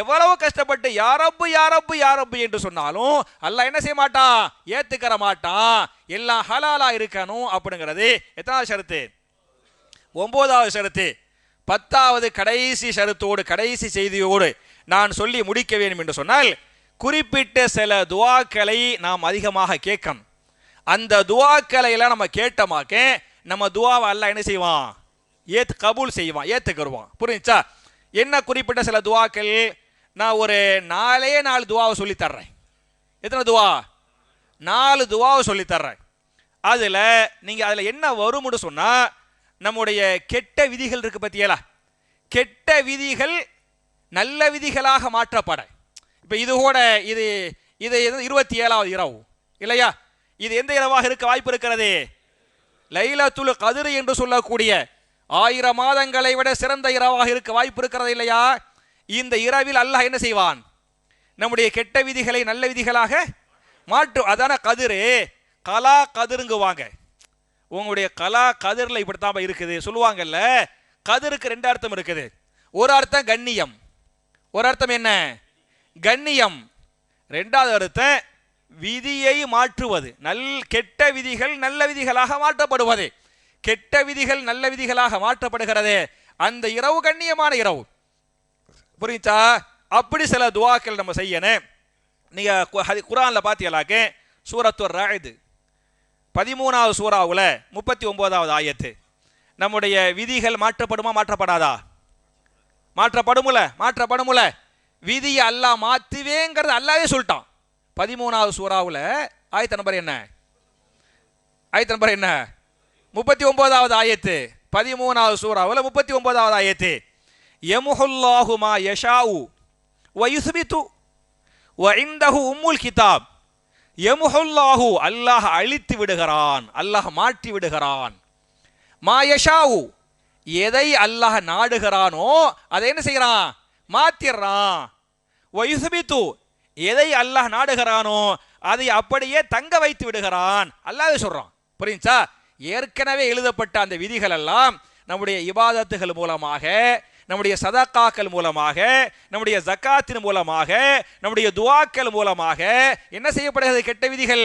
எவ்வளவு கஷ்டப்பட்டு யாரப்பு யாரப்பு யாரப்பு என்று சொன்னாலும் அல்லாஹ் என்ன செய்ய மாட்டான்? ஏத்துக்கற மாட்டான். எல்லாம் ஹலாலா இருக்கணும் அப்படிங்கிறது எத்தனாவது ஷரத்து? 9வது ஷரத்து. 10வது கடைசி ஷரத்தோடு கடைசி செய்தியோடு நான் சொல்லி முடிக்க வேண்டும் என்று சொன்னால், குறிப்பிட்ட சில துஆக்களை நாம் அதிகமாக கேட்கணும். அந்த துஆக்களை எல்லாம் நம்ம கேட்டமாக்க நம்ம துஆவை அல்லாஹ் என்ன செய்வான்? கபூல் செய்வான், ஏத்துக்குருவான். புரிஞ்சா? என்ன குறிப்பிட்ட சில துஆக்கள்? நான் ஒரு 4 துஆவை சொல்லி தர்றேன். எத்தனை துஆ? 4 துஆவை சொல்லி தர்றேன். அதுல நீங்க அதுல என்ன வரும்னு சொன்னா, நம்முடைய கெட்ட விதிகள் இருக்கு பத்தியலா, கெட்ட விதிகள் நல்ல விதிகளாக மாற்றப்பட. இப்ப இது கூட இது 27வது இரவு இல்லையா? இது எந்த இரவாக இருக்க வாய்ப்பு இருக்கிறது? லைலத்துல் கத்ர் என்று சொல்லக்கூடிய 1000 மாதங்களை விட சிறந்த இரவாக இருக்க வாய்ப்பு இருக்கிறது இல்லையா? இந்த இரவில் அல்லாஹ் என்ன செய்வான்? நம்முடைய கெட்ட விதிகளை நல்ல விதிகளாக மாற்று அதான கதிரு. கலா கதிருங்குவாங்க. உங்களுடைய கலா கதிரில் இப்படித்தான் இருக்குது சொல்லுவாங்கல்ல. கதிருக்கு ரெண்டு அர்த்தம் இருக்குது. ஒரு அர்த்தம் கண்ணியம், ஒரு அர்த்தம் என்ன கண்ணியம். ரெண்டாவது அர்த்தம் விதியை மாற்றுவது. கெட்ட விதிகள் நல்ல விதிகளாக மாற்றப்படுவது. கெட்ட விதிகள் நல்ல விதிகளாக மாற்றப்படுகிறது. அந்த இரவு கண்ணியமான இரவு. புரிஞ்சா? அப்படி சில துவாக்கள் நம்ம செய்யணும். நீங்க குர்ஆன்ல பாத்தீங்களாக்க சூரத்துர் ரஅத் 13வது சூறாவுல 39வது ஆயத்து. நம்முடைய விதிகள் மாற்றப்படுமா மாற்றப்படாதா? மாற்றப்படுமுல. விதியை அல்லாஹ் மாத்துவேங்கிறது அல்லாஹ்வே சொல்லிட்டான். 13வது சூறாவுல ஆயத்து நம்பர் என்ன? 39வது ஆயத்து. 13வது சூறாவுல 39வது ஆயத்து. யமுஹுல்லாஹு மா யஷாஉ வ யுஸ்பிது வ இன்தஹு உம்முல் கிதாப். யமுஹுல்லாஹு அல்லாஹ் அழித்து விடுகிறான், அல்லாஹ் மாற்றி விடுகிறான். மா யஷாஉ எதை அல்லாஹ் நாடுகிறானோ அதை என்ன செய்யறான்? மாத்திடுறான். வ யுஸ்பிது எதை அல்லாஹ் நாடுகிறானோ அதை அப்படியே தங்க வைத்து விடுகிறான். அல்லாஹ்வே சொல்றான். புரியுதா? ஏற்கனவே எழுதப்பட்ட அந்த விதிகள் எல்லாம் நம்முடைய இபாதத்துகள் மூலமாக, நம்முடைய சதகாக்கள் மூலமாக, நம்முடைய ஜக்காத்தின் மூலமாக, நம்முடைய துஆக்கள் மூலமாக என்ன செய்யப்படுகிறது? கெட்ட விதிகள்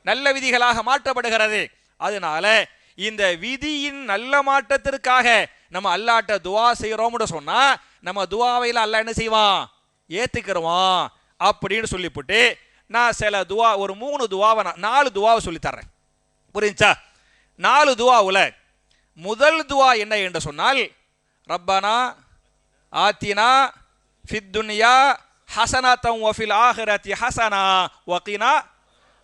நல்ல விதிகளாக மாற்றப்படுகிறது. அதனால இந்த விதியின் நல்ல மாற்றத்திற்காக நம்ம அல்லாஹ்ட்ட துஆ செய்யறோம்னு சொன்னா நம்ம துஆவையில அல்லாஹ் என்ன செய்வான்? ஏத்துக்கிறோம் அப்படின்னு சொல்லிவிட்டு நான் சில துஆ ஒரு 4 துஆவை சொல்லி தர்றேன். புரிஞ்சா? 4 துஆவுல முதல் துஆ என்ன என்று சொன்னால் ரப்பனா ஆத்தினா ஃபித் துன்யா ஹஸனத்தன் வ ஃபில் ஆখিরাতি ஹஸனா வ கினா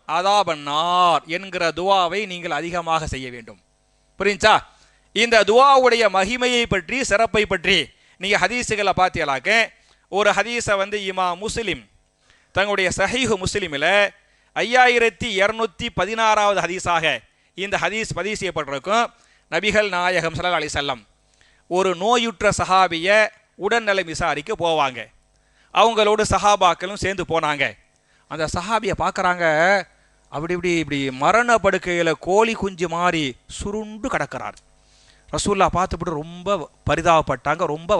அதாபன்னார் என்கிற துஆவை நீங்கள் அதிகமாக செய்ய வேண்டும். புரிஞ்சா? இந்த துஆவுடைய மகிமையை பற்றி, சிறப்பை பற்றி நீங்க ஹதீஸுகளை பார்த்தீங்களாக்க ஒரு ஹதீஸை இமாம் முஸ்லிம் தங்களுடைய சஹீஹ் முஸ்லிமில் 5216வது ஹதீஸாக இந்த ஹதீஸ் பதிவு செய்யப்பட்டிருக்கும். நபிகள் நாயகம் ஸல்லல்லாஹு அலைஹி வஸல்லம் ஒரு நோயுற்ற சஹாபிய உடல்நலம் விசாரிக்க போவாங்க. அவங்களோட சஹாபாக்களும் சேர்ந்து போனாங்க. அந்த சஹாபியை பார்க்குறாங்க, இப்படி மரண படுக்கையில் கோழி குஞ்சு மாதிரி சுருண்டு கிடக்கிறார். ரசூல்லா பார்த்துப்பட்டு ரொம்ப பரிதாபப்பட்டாங்க, ரொம்ப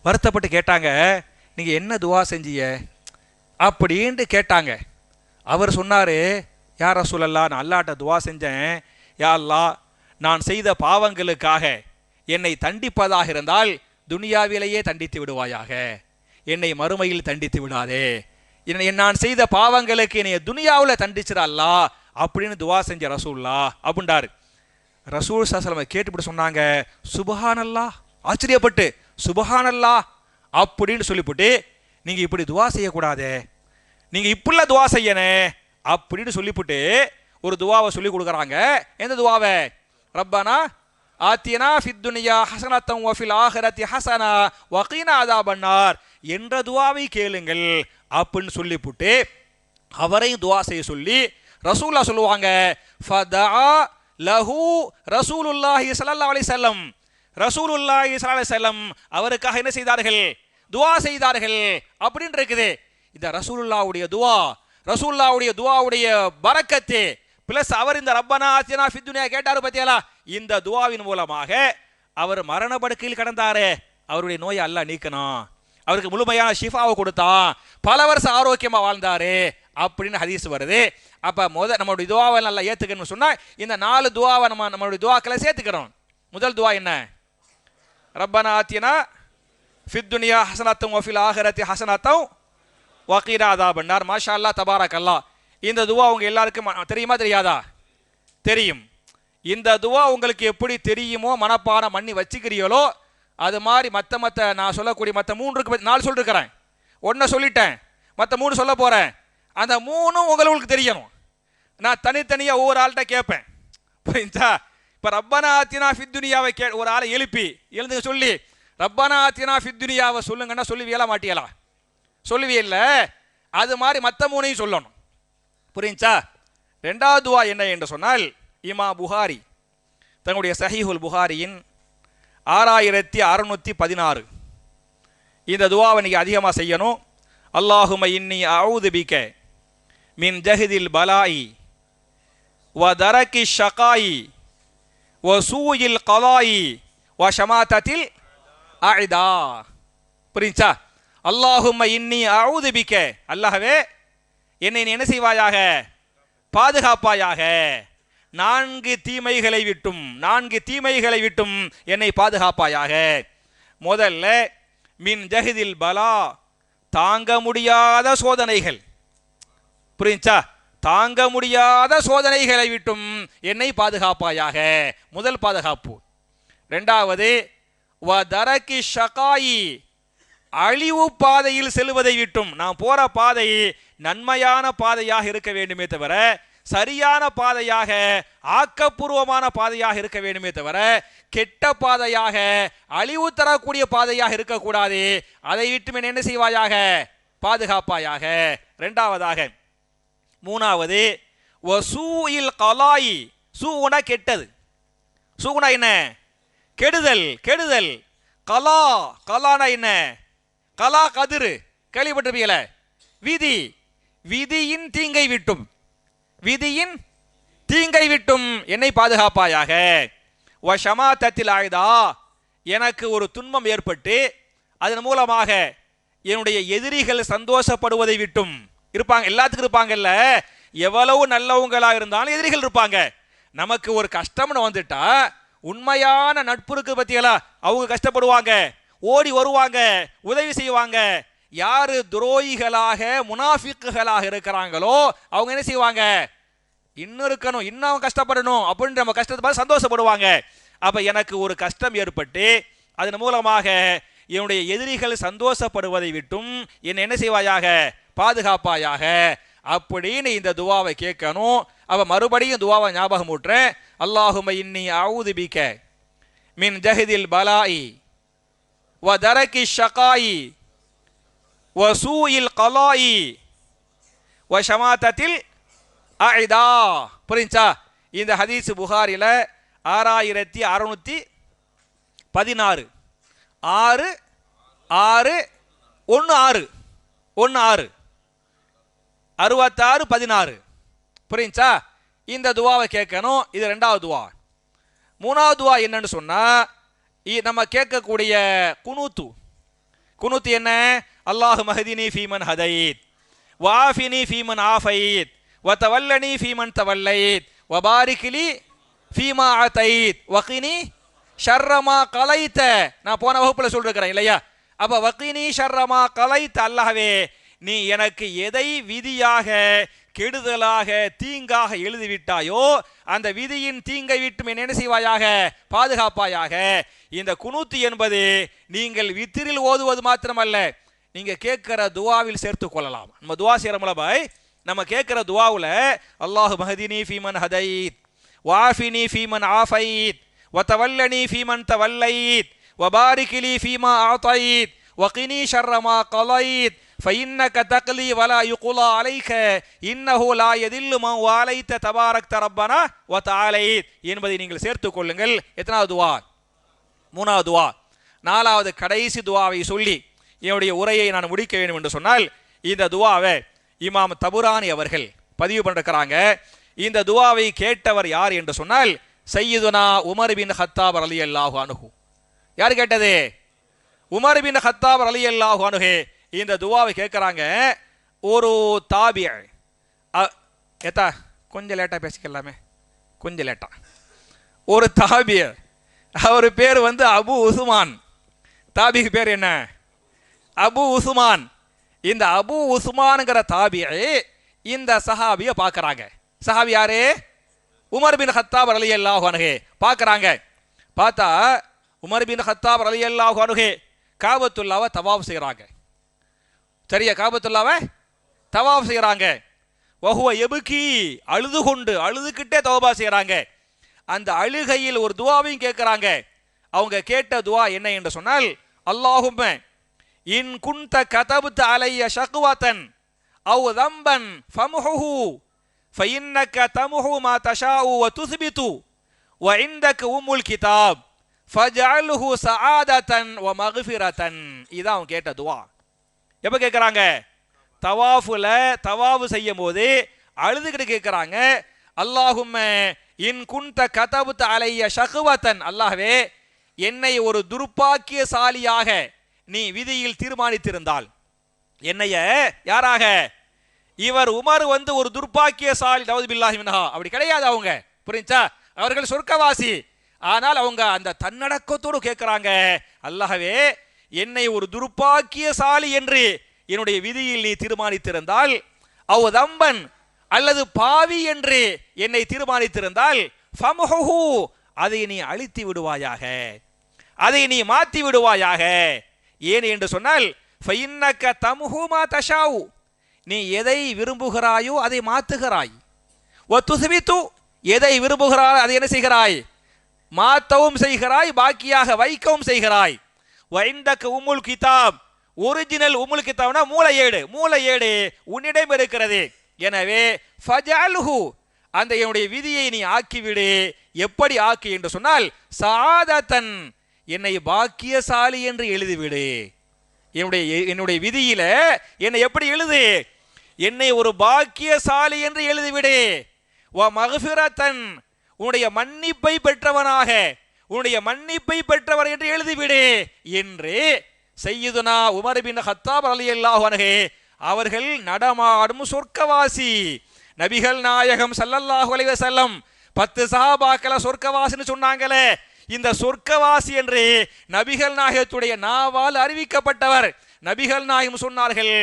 வருத்தப்பட்டு கேட்டாங்க, நீங்கள் என்ன துவா செஞ்சீங்க அப்படின்ட்டு கேட்டாங்க. அவர் சொன்னார், யா ரசூலல்லாஹ், நான் அல்லாஹ்ட்ட துவா செஞ்சேன். யா அல்லாஹ், நான் செய்த பாவங்களுக்காக என்னை தண்டிப்பதாக இருந்தால் துனியாவிலேயே தண்டித்து விடுவாயாக, என்னை மறுமையில் தண்டித்து விடாதே. நான் செய்த பாவங்களுக்கு என்னை துனியாவில் தண்டிச்சிட அல்லாஹ் அப்படின்னு துவா செஞ்ச ரசூல்லா அப்படின்றாரு. ரசூல் ஸல்லல்லாஹு அலைஹி வஸல்லம் கேட்டுப்பட்டு சொன்னாங்க, சுபஹானல்லாஹ், ஆச்சரியப்பட்டு சுபஹானல்லாஹ் அப்படின்னு சொல்லிவிட்டு, நீங்கள் இப்படி துவா செய்யக்கூடாதே, நீங்கள் இப்படிலாம் துவா செய்யணே அப்படின்னு சொல்லிவிட்டு ஒரு துவாவை சொல்லி கொடுக்குறாங்க. எந்த துவாவை? ரப்பனா ஆத்தினா ஃபித் துன்யா ஹஸனத்தன் வ ஃபில் ஆখিরাতি ஹஸனா வ கினா அதாபன்னார் என்ற துவாவை கேளுங்கள் அப்படின்னு சொல்லிவிட்டு அவரையும் துவா செய்ய சொல்லி ரசூல்லா சொல்லுவாங்க, ஃபதா லஹு ரசூலுல்லாஹி ஸல்லல்லாஹு அலைஹி வஸல்லம். ரசூலுல்லாஹி ஸல்லல்லாஹு அலைஹி வஸல்லம் அவருக்காக என்ன செய்தார்கள்? துவா செய்தார்கள் அப்படின்னு இருக்குது. இந்த ரசூலுல்லாஹ்வுடைய துவா, ரசூலுல்லாஹ்வுடைய துவாவுடைய பரக்கத்து பிளஸ் அவர் இந்த ரப்பனா ஆத்தினா ஃபித் துன்யா கேட்டாரு பத்தியாலா, இந்த துவாவின் மூலமாக அவர் மரண படுக்கையில் கிடந்தாரே, அவருடைய நோயை அல்லாஹ் நீக்கணும், அவருக்கு முழுமையான ஷிஃபாவை கொடுத்தான், பல வருஷம் ஆரோக்கியமா வாழ்ந்தாரு அப்படின்னு ஹதீஸ் வருது. அப்ப நம்மளுடைய துவாவை நல்லா ஏத்துக்கணும்னு சொன்னா இந்த 4 துவாவை நம்மளுடைய துவாக்களை சேர்த்துக்கிறோம். முதல் துவா என்ன? ரப்பனா ஆத்தினா ஃபித் துன்யா ஹஸனத்தன் வ ஃபில் ஆখিরাতি ஹஸனத்தன் வ கினா அதாபன்னார். மாஷா அல்லாஹ், தபாரக் அல்லாஹ். இந்த துவா உங்க எல்லாருக்கும் தெரியுமா தெரியாதா? தெரியும். இந்த துவா உங்களுக்கு எப்படி தெரியுமோ, மனப்பாடம் பண்ணி வச்சுக்கிறீங்களோ, அது மாதிரி மற்ற நான் சொல்லக்கூடிய மற்ற 4 சொல்லிருக்கிறேன். 1 சொல்லிட்டேன், மற்ற 3 சொல்ல போறேன். அந்த 3 உங்களுக்கு தெரியணும். நான் தனித்தனியாக ஒவ்வொரு ஆள்கிட்ட கேட்பேன். புரியுதா? இப்போ ரப்பனா ஆத்தினா ஃபித் துன்யாவை ஒரு ஆளை எழுந்துங்க சொல்லி ரப்பனா ஆத்தினா ஃபித் துன்யாவை சொல்லுங்கன்னா சொல்லுவீங்களா மாட்டியலா? சொல்லுவே இல்லை. அது மாதிரி மற்ற 3ஐயும் சொல்லணும். புரியுச்சா? 2வது துவா என்ன என்று சொன்னால், இமாம் புகாரி தங்களுடைய சஹீஹுல் புகாரியின் 6616 இந்த துவாவை நீங்கள் அதிகமாக செய்யணும். அல்லாஹும்ம இன்னி அஊது பிக மின் ஜஹிதில் பலாயி வ தரக்கி ஷகாயி வ சூயில் கலாயி வ ஷமாத்தத்தில் அஇதா. புரிஞ்சா? அல்லாஹும்ம இன்னி அஊது பிக்க, அல்லாஹ்வே என்னை நீ என்ன செய்வாயாக, பாதுகாப்பாயாக, நான்கு தீமைகளை விட்டும் என்னை பாதுகாப்பாயாக. முதல்ல மின் ஜஹிதில் பலா, தாங்க முடியாத சோதனைகள். புரிஞ்சா? தாங்க முடியாத சோதனைகளை விட்டும் என்னை பாதுகாப்பாயாக, முதல் பாதுகாப்பு. இரண்டாவது வ தரக்கி ஷகாயி, அழிவு பாதையில் செல்வதை விட்டும், நான் போற பாதை நன்மையான பாதையாக இருக்க வேண்டுமே தவிர, சரியான பாதையாக ஆக்கப்பூர்வமான பாதையாக இருக்க வேண்டுமே தவிர, கெட்ட பாதையாக அழிவு தரக்கூடிய பாதையாக இருக்கக்கூடாது. அதை விட்டு என்ன செய்வாயாக, பாதுகாப்பாயாக. இரண்டாவதாக. மூணாவது வசூஇல் கலாயி, சூனா கெட்டது, சூனா என்ன, கெடுதல். கலானா என்ன, கலா கதிரு, கேள்விப்பட்டிருப்பீங்களே, விதியின் தீங்கை விட்டும் என்னை பாதுகாப்பாயாக. வஷமாத்தத்தில் ஆயுதா, எனக்கு ஒரு துன்பம் ஏற்பட்டு அதன் மூலமாக என்னுடைய எதிரிகள் சந்தோஷப்படுவதை விட்டும். இருப்பாங்க, எல்லாத்துக்கும் இருப்பாங்கல்ல, எவ்வளவு நல்லவங்களா இருந்தாலும் எதிரிகள் இருப்பாங்க. நமக்கு ஒரு கஷ்டம்னு வந்துட்டா உண்மையான நட்பு இருக்கு பத்தியலா, அவங்க கஷ்டப்படுவாங்க, ஓடி வருவாங்க, உதவி செய்வாங்க. யாரு துரோகிகளாக முனாஃபிக்குகளாக இருக்கிறாங்களோ அவங்க என்ன செய்வாங்க, இன்னும் இருக்கணும், இன்னும் கஷ்டப்படணும் அப்படின்னு நம்ம கஷ்டத்தை பார்த்து சந்தோஷப்படுவாங்க. அப்ப எனக்கு ஒரு கஷ்டம் ஏற்பட்டு அதன் மூலமாக என்னுடைய எதிரிகள் சந்தோஷப்படுவதை விட்டும் என்னை என்ன செய்வாயாக, பாதுகாப்பாயாக அப்படின்னு இந்த துவாவை கேட்கணும். அவ மறுபடியும் துவாவை ஞாபகம் ஊட்டுறேன். அல்லாஹும்ம இன்னி அஊது பிக மின் ஜஹிதில் பலாயி வ தரக்கி ஷகாயி வ சூஇல் கலாயி வ ஷமாத்தத்தில் அஇதா. புரிஞ்சா? இந்த ஹதீஸ் புகாரில 6616 6 6 1 6 66 16. புரிஞ்சா? இந்த துவாவை கேட்கணும். இது ரெண்டாவது துவா. மூணாவது துவா என்னன்னு சொன்னா, நம்ம கேட்கக்கூடிய குனூத்து என்ன, அல்லாஹு மஹதினி ஃபீமன் ஹதைத் வாஃபினி ஃபீமன் ஆஃபைத் வதவல்லனி ஃபீமன் தவல்லைத் வபாரிக்லி ஃபீமா அதைத் வகினி ஷர்ரமா கலைத்த. நான் போன வகுப்புல சொல்லிருக்கிறேன் இல்லையா? அப்ப வகினி ஷர்ரமா கலைத்த, அல்லாஹ்வே நீ எனக்கு எதை விதியாக கெடுதலாக தீங்காக எழுதிவிட்டாயோ அந்த விதியின் தீங்கை விட்டும் என்ன செய்வாயாக, பாதுகாப்பாயாக. இந்த குனூத்து என்பது நீங்கள் வித்திரில் ஓதுவது மாத்திரமல்ல, நீங்க கேட்கிற துவாவில் சேர்த்து கொள்ளலாம். நம்ம துவா செய்யறோம்ல பாய், நம்ம கேட்கிற துவாவுல அல்லாஹு மஹதினி ஃபீமன் ஹதைத் வாஃபினி ஃபீமன் ஆஃபைத் வதவல்லனி ஃபீமன் தவல்லைத் வபாரிக்லி ஃபீமா ஆதைத் வகினி ஷர்ரமா கலைத் فإنك تقلي ولا يقضى عليك إنه لا يذل من واليت تبارك ربنا وتعالى என்பதை நீங்கள் சேர்த்துக் கொள்ளுங்கள். எத்தனாவது துவா? மூணாவது துவா. நாலாவது கடைசி துவாவை சொல்லி என்னுடைய உரையை நான் முடிக்க வேண்டும் என்று சொன்னால், இந்த துவாவை இமாம் தபுரானி அவர்கள் பதிவு பண்ணிருக்கிறாங்க. இந்த துவாவை கேட்டவர் யார் என்று சொன்னால், சையதுனா உமர் பின் ஹத்தாப் ரலியல்லாஹு அன்ஹு. யார் கேட்டது? உமர் பின் ஹத்தாப் ரலியல்லாஹு அன்ஹு இந்த துவாவை கேட்குறாங்க. ஒரு தாபிய, ஏத்தா கொஞ்சம் லேட்டாக பேசிக்கலாமே, கொஞ்சம் லேட்டா. ஒரு தாபிய, அவர் பேர் அபு உஸ்மான். தாபிக்கு பேர் என்ன? அபு உஸ்மான். இந்த அபு உஸ்மான்ங்கிற தாபியை இந்த சஹாபியை பார்க்குறாங்க. சஹாபி யாரு? உமர் பின் ஹத்தாப் ரலியல்லாஹு அன்ஹு. பார்க்குறாங்க. பார்த்தா உமர் பின் ஹத்தாப் ரலியல்லாஹு அன்ஹு காபத்துல்லாவை தவாஃப் செய்கிறாங்க. சரியா? காபத்துல்லாவை தவாஃப் செய்கிறாங்க. வஹுவ யப்கி, அழுதுகிட்டே தௌபா செய்கிறாங்க. அந்த அழுகையில் ஒரு துவாவையும் கேட்குறாங்க. அவங்க கேட்ட துவா என்ன என்று சொன்னால், அல்லாஹும்ம இன் குன்த கதப்த அலைய ஷக்வதன் அவ் தம்பன் ஃபம்ஹுஹு ஃபஇன்னக தம்ஹு மா தஷாஉ வ துஸ்பிது வ இந்தக உம்முல் கிதாப் ஃபஜஅல்ஹு சஆததன் வ மக்ஃபிரதன். இதான் அவங்க கேட்ட துவா. எப்போ கேட்குறாங்க? தவாஃபுல தவாஃபு செய்யும் போது அழுதுகிட்டு கேட்கிறாங்க, அல்லாஹும்ம இன் குன்த கதபுத் அலைய ஷஹ்வதன், அல்லாஹ்வே என்னை ஒரு துர்பாக்கியசாலியாக நீ விதியில் தீர்மானித்திருந்தால், என்னைய யாராக, இவர் உமர் ஒரு துர்பாக்கியசாலி, நவுது பில்லாஹி மின்ஹா, அப்படி கிடையாது அவங்க, புரிஞ்சா, அவர்கள் சொர்க்கவாசி. ஆனால் அவங்க அந்த தன்னடக்கத்தோடு கேட்கிறாங்க, அல்லாஹ்வே என்னை ஒரு துர்பாக்கியசாலி என்று என்னுடைய விதியில் நீ தீர்மானித்திருந்தால், அவ் தம்பன் அல்லது பாவி என்று என்னை தீர்மானித்திருந்தால், ஃபம்ஹு அதை நீ அழித்து விடுவாயாக, அதை நீ மாற்றி விடுவாயாக. ஏன் என்று சொன்னால், ஃபைன்னக தம்ஹு மா தஷாவு, நீ எதை விரும்புகிறாயோ அதை மாற்றுகிறாய், வத்துஸ்பிது எதை விரும்புகிறாய் அதை என்ன செய்கிறாய், மாற்றவும் செய்கிறாய், பாக்கியாக வைக்கவும் செய்கிறாய். வைந்தக உம்முல் கிதாப், ஒரிஜினல் உம்முல் கிதாப்னா மூளையேடு, மூளையேடு உன்னிடம் இருக்கிறது. எனவே ஃபஜஅல்ஹு அந்த என்னுடைய விதியை நீ ஆக்கிவிடு. எப்படி ஆக்கி என்று சொன்னால், சஆதத்தன் என்னை பாக்கியசாலி என்று எழுதிவிடு. என்னுடைய விதியில என்னை எப்படி எழுது, என்னை ஒரு பாக்கியசாலி என்று எழுதிவிடு. வ மக்ஃபிரத்தன் உன்னுடைய மன்னிப்பை பெற்றவனாக, உன்னுடைய மன்னிப்பை பெற்றவர் என்று எழுதிவிடு என்று சய்யிதுனா உமர் பின் கத்தாப் ரலியல்லாஹு அன்ஹு அவர்கள் நடமாடும் சொர்க்கவாசி. நபிகள் நாயகம் ஸல்லல்லாஹு அலைஹி வஸல்லம் 10 சஹாபாக்களை சொர்க்கவாசின்னு சொன்னாங்களே, இந்த சொர்க்கவாசி என்று நபிகள் நாயகத்துடைய நாவால் அறிவிக்கப்பட்டவர். நபிகள் நாயகம் சொன்னார்கள்,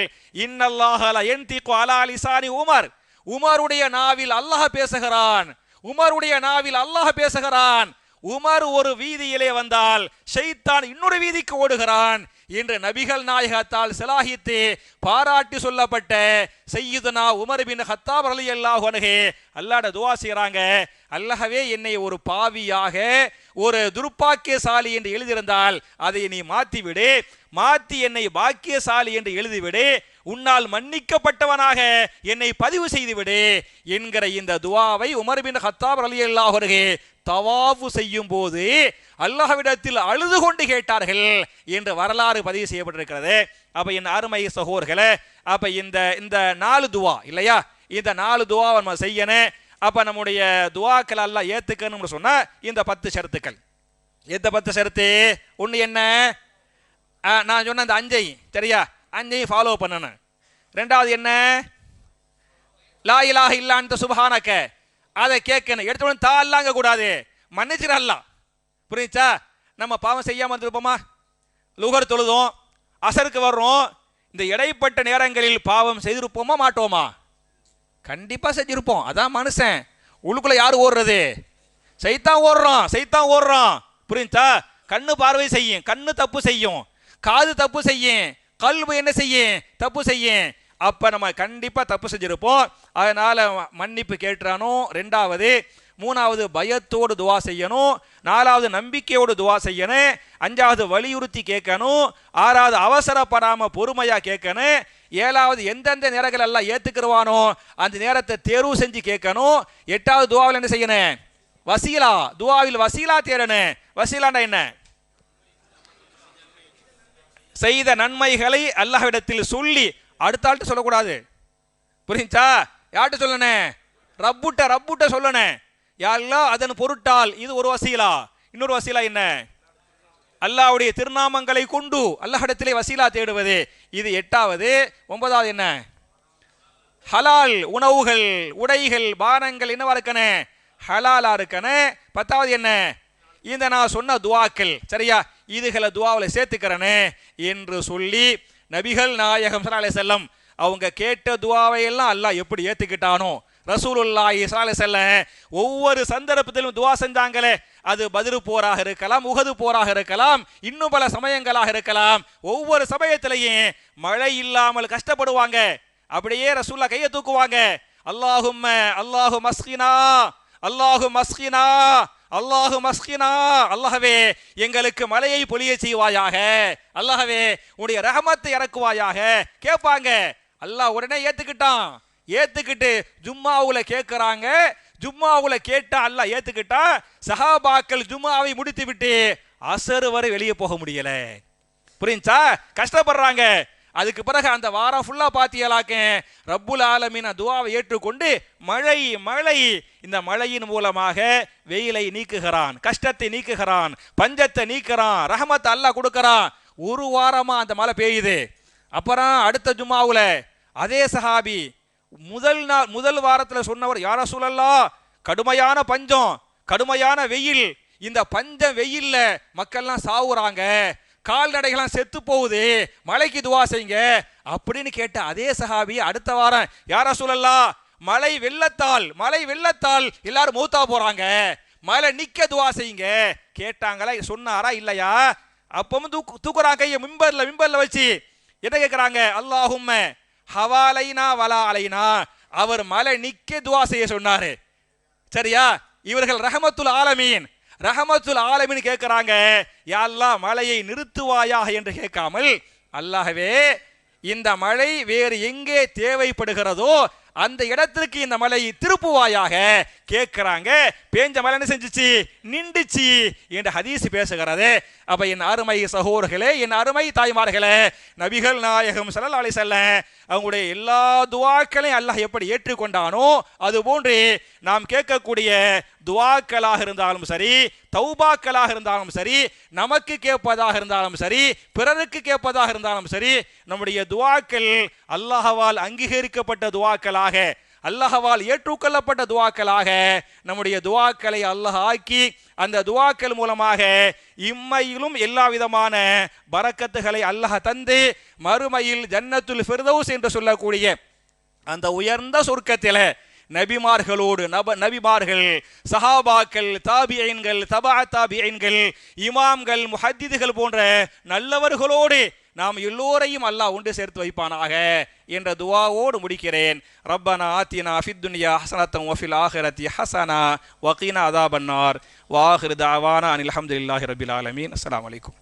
இன்னல்லாஹ லா யன்திகு அலா லிசானி உமர், உமருடைய நாவில் அல்லாஹ் பேசுகிறான், உமருடைய நாவில் அல்லாஹ் பேசுகிறான். உமர் ஒரு வீதியிலே வந்தால் ஷைத்தான் இன்னொரு வீதிக்கு ஓடுகிறான் என்று நபிகள் நாயகத்தால் சிலாகித்து பாராட்டி சொல்லப்பட்ட சய்யிதுனா உமர் பின் கத்தாப் ரலியல்லாஹு அன்ஹு அல்லாஹ்ட துஆ செய்றாங்க, அல்லாஹ்வே என்னை ஒரு பாவியாக ஒரு துர்பாக்கியசாலி என்று எழுதியிருந்தால் அதை நீ மாற்றிவிடு, மாற்றி என்னை பாக்கியசாலி என்று எழுதிவிடு, உன்னால் மன்னிக்கப்பட்டவனாக என்னை பதிவு செய்துவிடு என்கிற இந்த துஆவை உமர் பின் கத்தாப் ரலியல்லாஹு அன்ஹு தவாஃபு செய்யும் போது அல்லாஹ்விடத்தில் அழுது கொண்டு கேட்டார்கள் என்று வரலாறு பதிவு செய்யப்பட்டிருக்கிறது. அப்ப என் அருமை சகோதரர்களே, அப்ப இந்த 4 துஆ இல்லையா, இந்த 4 துஆவை நம்ம செய்யணும். அப்ப நம்முடைய துஆக்கள் அல்லாஹ் ஏத்துக்கணும்னு சொன்னா இந்த 10 ஷரத்துக்கள். எந்த 10 ஷரத்து? ஒன்று என்ன, நான் சொன்ன அந்த 5 சரியா, 5 ஃபாலோ பண்ணணும். ரெண்டாவது என்ன, லா இலாஹ இல்லா அன்த சுப்ஹானக, அதை கேட்கணும். எடுத்தோன்னு தா அல்லாங்க கூடாது, மன்னிச்சிரு அல்லா, புரியுச்சா. நம்ம பாவம் செய்யாம இருப்போமா, லுகர் தொழுதோம், அசருக்கு வர்றோம், இந்த இடைப்பட்ட நேரங்களில் பாவம் செய்திருப்போமா மாட்டோமா? கண்டிப்பா செஞ்சிருப்போம். அதான் மனுஷன். உள்ளுக்குள்ள யாரு ஓடுறது? சைத்தான் ஓடுறான், சைத்தான் ஓடுறான், புரியுச்சா. கண்ணு பார்வை செய்யும், கண்ணு தப்பு செய்யும், காது தப்பு செய்யும், கல்வி என்ன செய்யும், தப்பு செய்யும். அப்ப நம்ம கண்டிப்பா தப்பு செஞ்சிருப்போம். அதனால மன்னிப்பு கேட்றானோ. ரெண்டாவது, மூணாவது பயத்தோடு துவா செய்யணும். நாலாவது நம்பிக்கையோடு துவா செய்யணும். அஞ்சாவது வலியுறுத்தி கேட்கணும். ஆறாவது அவசரப்படாம பொறுமையா கேட்கணும். ஏழாவது எந்தெந்த நேரங்கள் எல்லாம் ஏத்துக்கிறவானோ அந்த நேரத்தை தேர்வு செஞ்சு கேட்கணும். எட்டாவது துவாவில் என்ன செய்யணும், வசீலா, துவாவில் வசீலா தேடணும். வசீலாண்டா என்ன, செய்த நன்மைகளை அல்லாஹ்விடத்தில் சொல்லி அடுத்த ஆள்கிட்ட சொல்லக்கூடாது, புரிஞ்சா. யார்கிட்ட சொல்லணும், ரப்புட்ட சொல்லணும். யாரெல்லாம் அதன் பொருட்டால் இது ஒரு வசீலா. இன்னொரு வசீலா என்ன, அல்லாஹ்வுடைய திருநாமங்களை கொண்டு அல்லாஹ்விடத்திலே வசீலா தேடுவது, இது எட்டாவது. ஒன்பதாவது என்ன, ஹலால் உணவுகள், உடைகள், பானங்கள் என்னவா இருக்கணும், ஹலாலா இருக்கணும். பத்தாவது என்ன, இந்த நான் சொன்ன துவாக்கள் சரியா, இதுகளை துவாவில் சேர்த்துக்கிறனே என்று சொல்லி நபிகள் நாயகம் ஸல்லல்லாஹு அலைஹி வஸல்லம் அவங்க கேட்ட துவாவை எல்லாம் அல்லாஹ் எப்படி ஏத்துக்கிட்டானோ, ரசூலுல்லாஹி ஸல்லல்லாஹு அலைஹி வஸல்லம் ஒவ்வொரு சந்தர்ப்பத்திலும் துவா செஞ்சாங்களே, அது பத்ரு போராக இருக்கலாம், உஹது போராக இருக்கலாம், இன்னும் பல சமயங்களாக இருக்கலாம். ஒவ்வொரு சமயத்திலையும் மழை இல்லாமல் கஷ்டப்படுவாங்க. அப்படியே ரசூலுல்லாஹ் கையை தூக்குவாங்க, அல்லாஹும்ம அல்லாஹு மஸ்கினா, அல்லாஹு மஸ்கினா, அல்லாஹு மஸ்கினா, அல்லாஹ்வே எங்களுக்கு மழையை பொழிய செய்வாயாக, அல்லாஹ்வே உன்னுடைய ரஹமத்தை இறக்குவாயாக கேட்பாங்க. அல்லாஹ் உடனே ஏத்துக்கிட்டான். ஏத்துக்கிட்டு ஜும்மாவுல கேட்கிறாங்க. ஜும்மாவுல கேட்டா அல்லாஹ் ஏத்துக்கிட்டா. சஹாபாக்கள் ஜும்மாவை முடித்து விட்டு அசர் வரை வெளியே போக முடியல, புரிஞ்சா. கஷ்டப்படுறாங்க. அதுக்கு பிறகு அந்த வாரம் ஃபுல்லா பாத்தியலாக்க ரப்புல் ஆலமீன் துஆவை ஏற்றுக்கொண்டு மழை மழை, இந்த மழையின் மூலமாக வெயிலை நீக்குகிறான், கஷ்டத்தை நீக்குகிறான், பஞ்சத்தை நீக்கிறான், ரஹமத் அல்லாஹ் கொடுக்கறான். ஒரு வாரமா அந்த மழை பெய்யுது. அப்புறம் அடுத்த ஜும்மாவுல அதே சஹாபி முதல் வாரத்தில் சொன்னவர், யா ரசூலல்லாஹ், கடுமையான பஞ்சம், கடுமையான வெயில், இந்த பஞ்சம் வெயில்ல மக்கள்லாம் சாவுறாங்க, கால்நடைகள்லாம் செத்து போகுது, மழைக்கு துவா செய்யுங்க அப்படின்னு கேட்ட அதே சஹாபி அடுத்த வாரம், யா ரசூலல்லாஹ், மழை வெள்ளத்தால் எல்லாரும் மௌத்தா போறாங்க, மழை நிக்க துவா செய்யுங்க கேட்டாங்களா, சொன்னாரா இல்லையா? அப்பவும் தூக்குறாங்க கையை மிம்பர்ல வச்சு என்ன கேட்கிறாங்க, அல்லாஹும்ம ஹவாலைனா வலா அலைனா, அவர் மழை நிக்க துவா செய்ய சொன்னாரு. சரியா? இவர்கள் ரஹமத்துல் ஆலமீன் கேட்கிறாங்க, யா அல்லாஹ் மழையை நிறுத்துவாயாக என்று கேட்காமல், அல்லாஹ்வே இந்த மழை வேறு எங்கே தேவைப்படுகிறதோ அந்த இடத்திற்கு இந்த மழையை திருப்புவாயாக கேட்கிறாங்க. பேஞ்ச மழை என்ன செஞ்சிச்சு? நின்றுச்சு என்று ஹதீஸ் பேசுகிறது. அப்ப என் அருமை சகோதரர்களே, என் அருமை தாய்மார்களே, நபிகள் நாயகம் ஸல்லல்லாஹு அலைஹி வஸல்லம் அவங்களுடைய எல்லா துஆக்களையும் அல்லாஹ் எப்படி ஏற்றுக்கொண்டானோ அதுபோன்று நாம் கேட்கக்கூடிய துஆக்களாக இருந்தாலும் சரி, தௌபாக்களாக இருந்தாலும் சரி, நமக்கு கேட்பதாக இருந்தாலும் சரி, பிறருக்கு கேட்பதாக இருந்தாலும் சரி, நம்முடைய துஆக்கள் அல்லாஹ்வால் அங்கீகரிக்கப்பட்ட துஆக்களாக, அல்லாஹ்வால் ஏற்றுக்கொள்ளப்பட்ட துஆக்களாக நம்முடைய துஆக்களை அல்லாஹ் ஆக்கி அந்த துஆக்கள் மூலமாக இம்மையிலும் எல்லா விதமான பரக்கத்துகளை அல்லாஹ் தந்து மறுமையில் ஜன்னத்துல் ஃபிர்தௌஸ் என்று சொல்லக்கூடிய அந்த உயர்ந்த சொர்க்கத்திலே நபிமார்களோடு நபிமார்கள், சஹாபாக்கள், தாபியீன்கள், தபா தாபியீன்கள், இமாம்கள், முஹத்திதுகள் போன்ற நல்லவர்களோடு நாம் எல்லோரையும் அல்லாஹ் ஒன்று சேர்த்து வைப்பானாக என்ற துஆவோடு முடிக்கிறேன். ரப்பனா ஆத்தினா ஃபித் துன்யா ஹஸனத்தன் வ ஃபில் ஆখিরাতি ஹஸனா வ கீனா அஸாபன்னார் வ ஆகிரு தஅவானா அனில் ஹம்துலில்லாஹி ரப்பில் ஆலமீன். அஸ்ஸலாமு அலைக்கும்.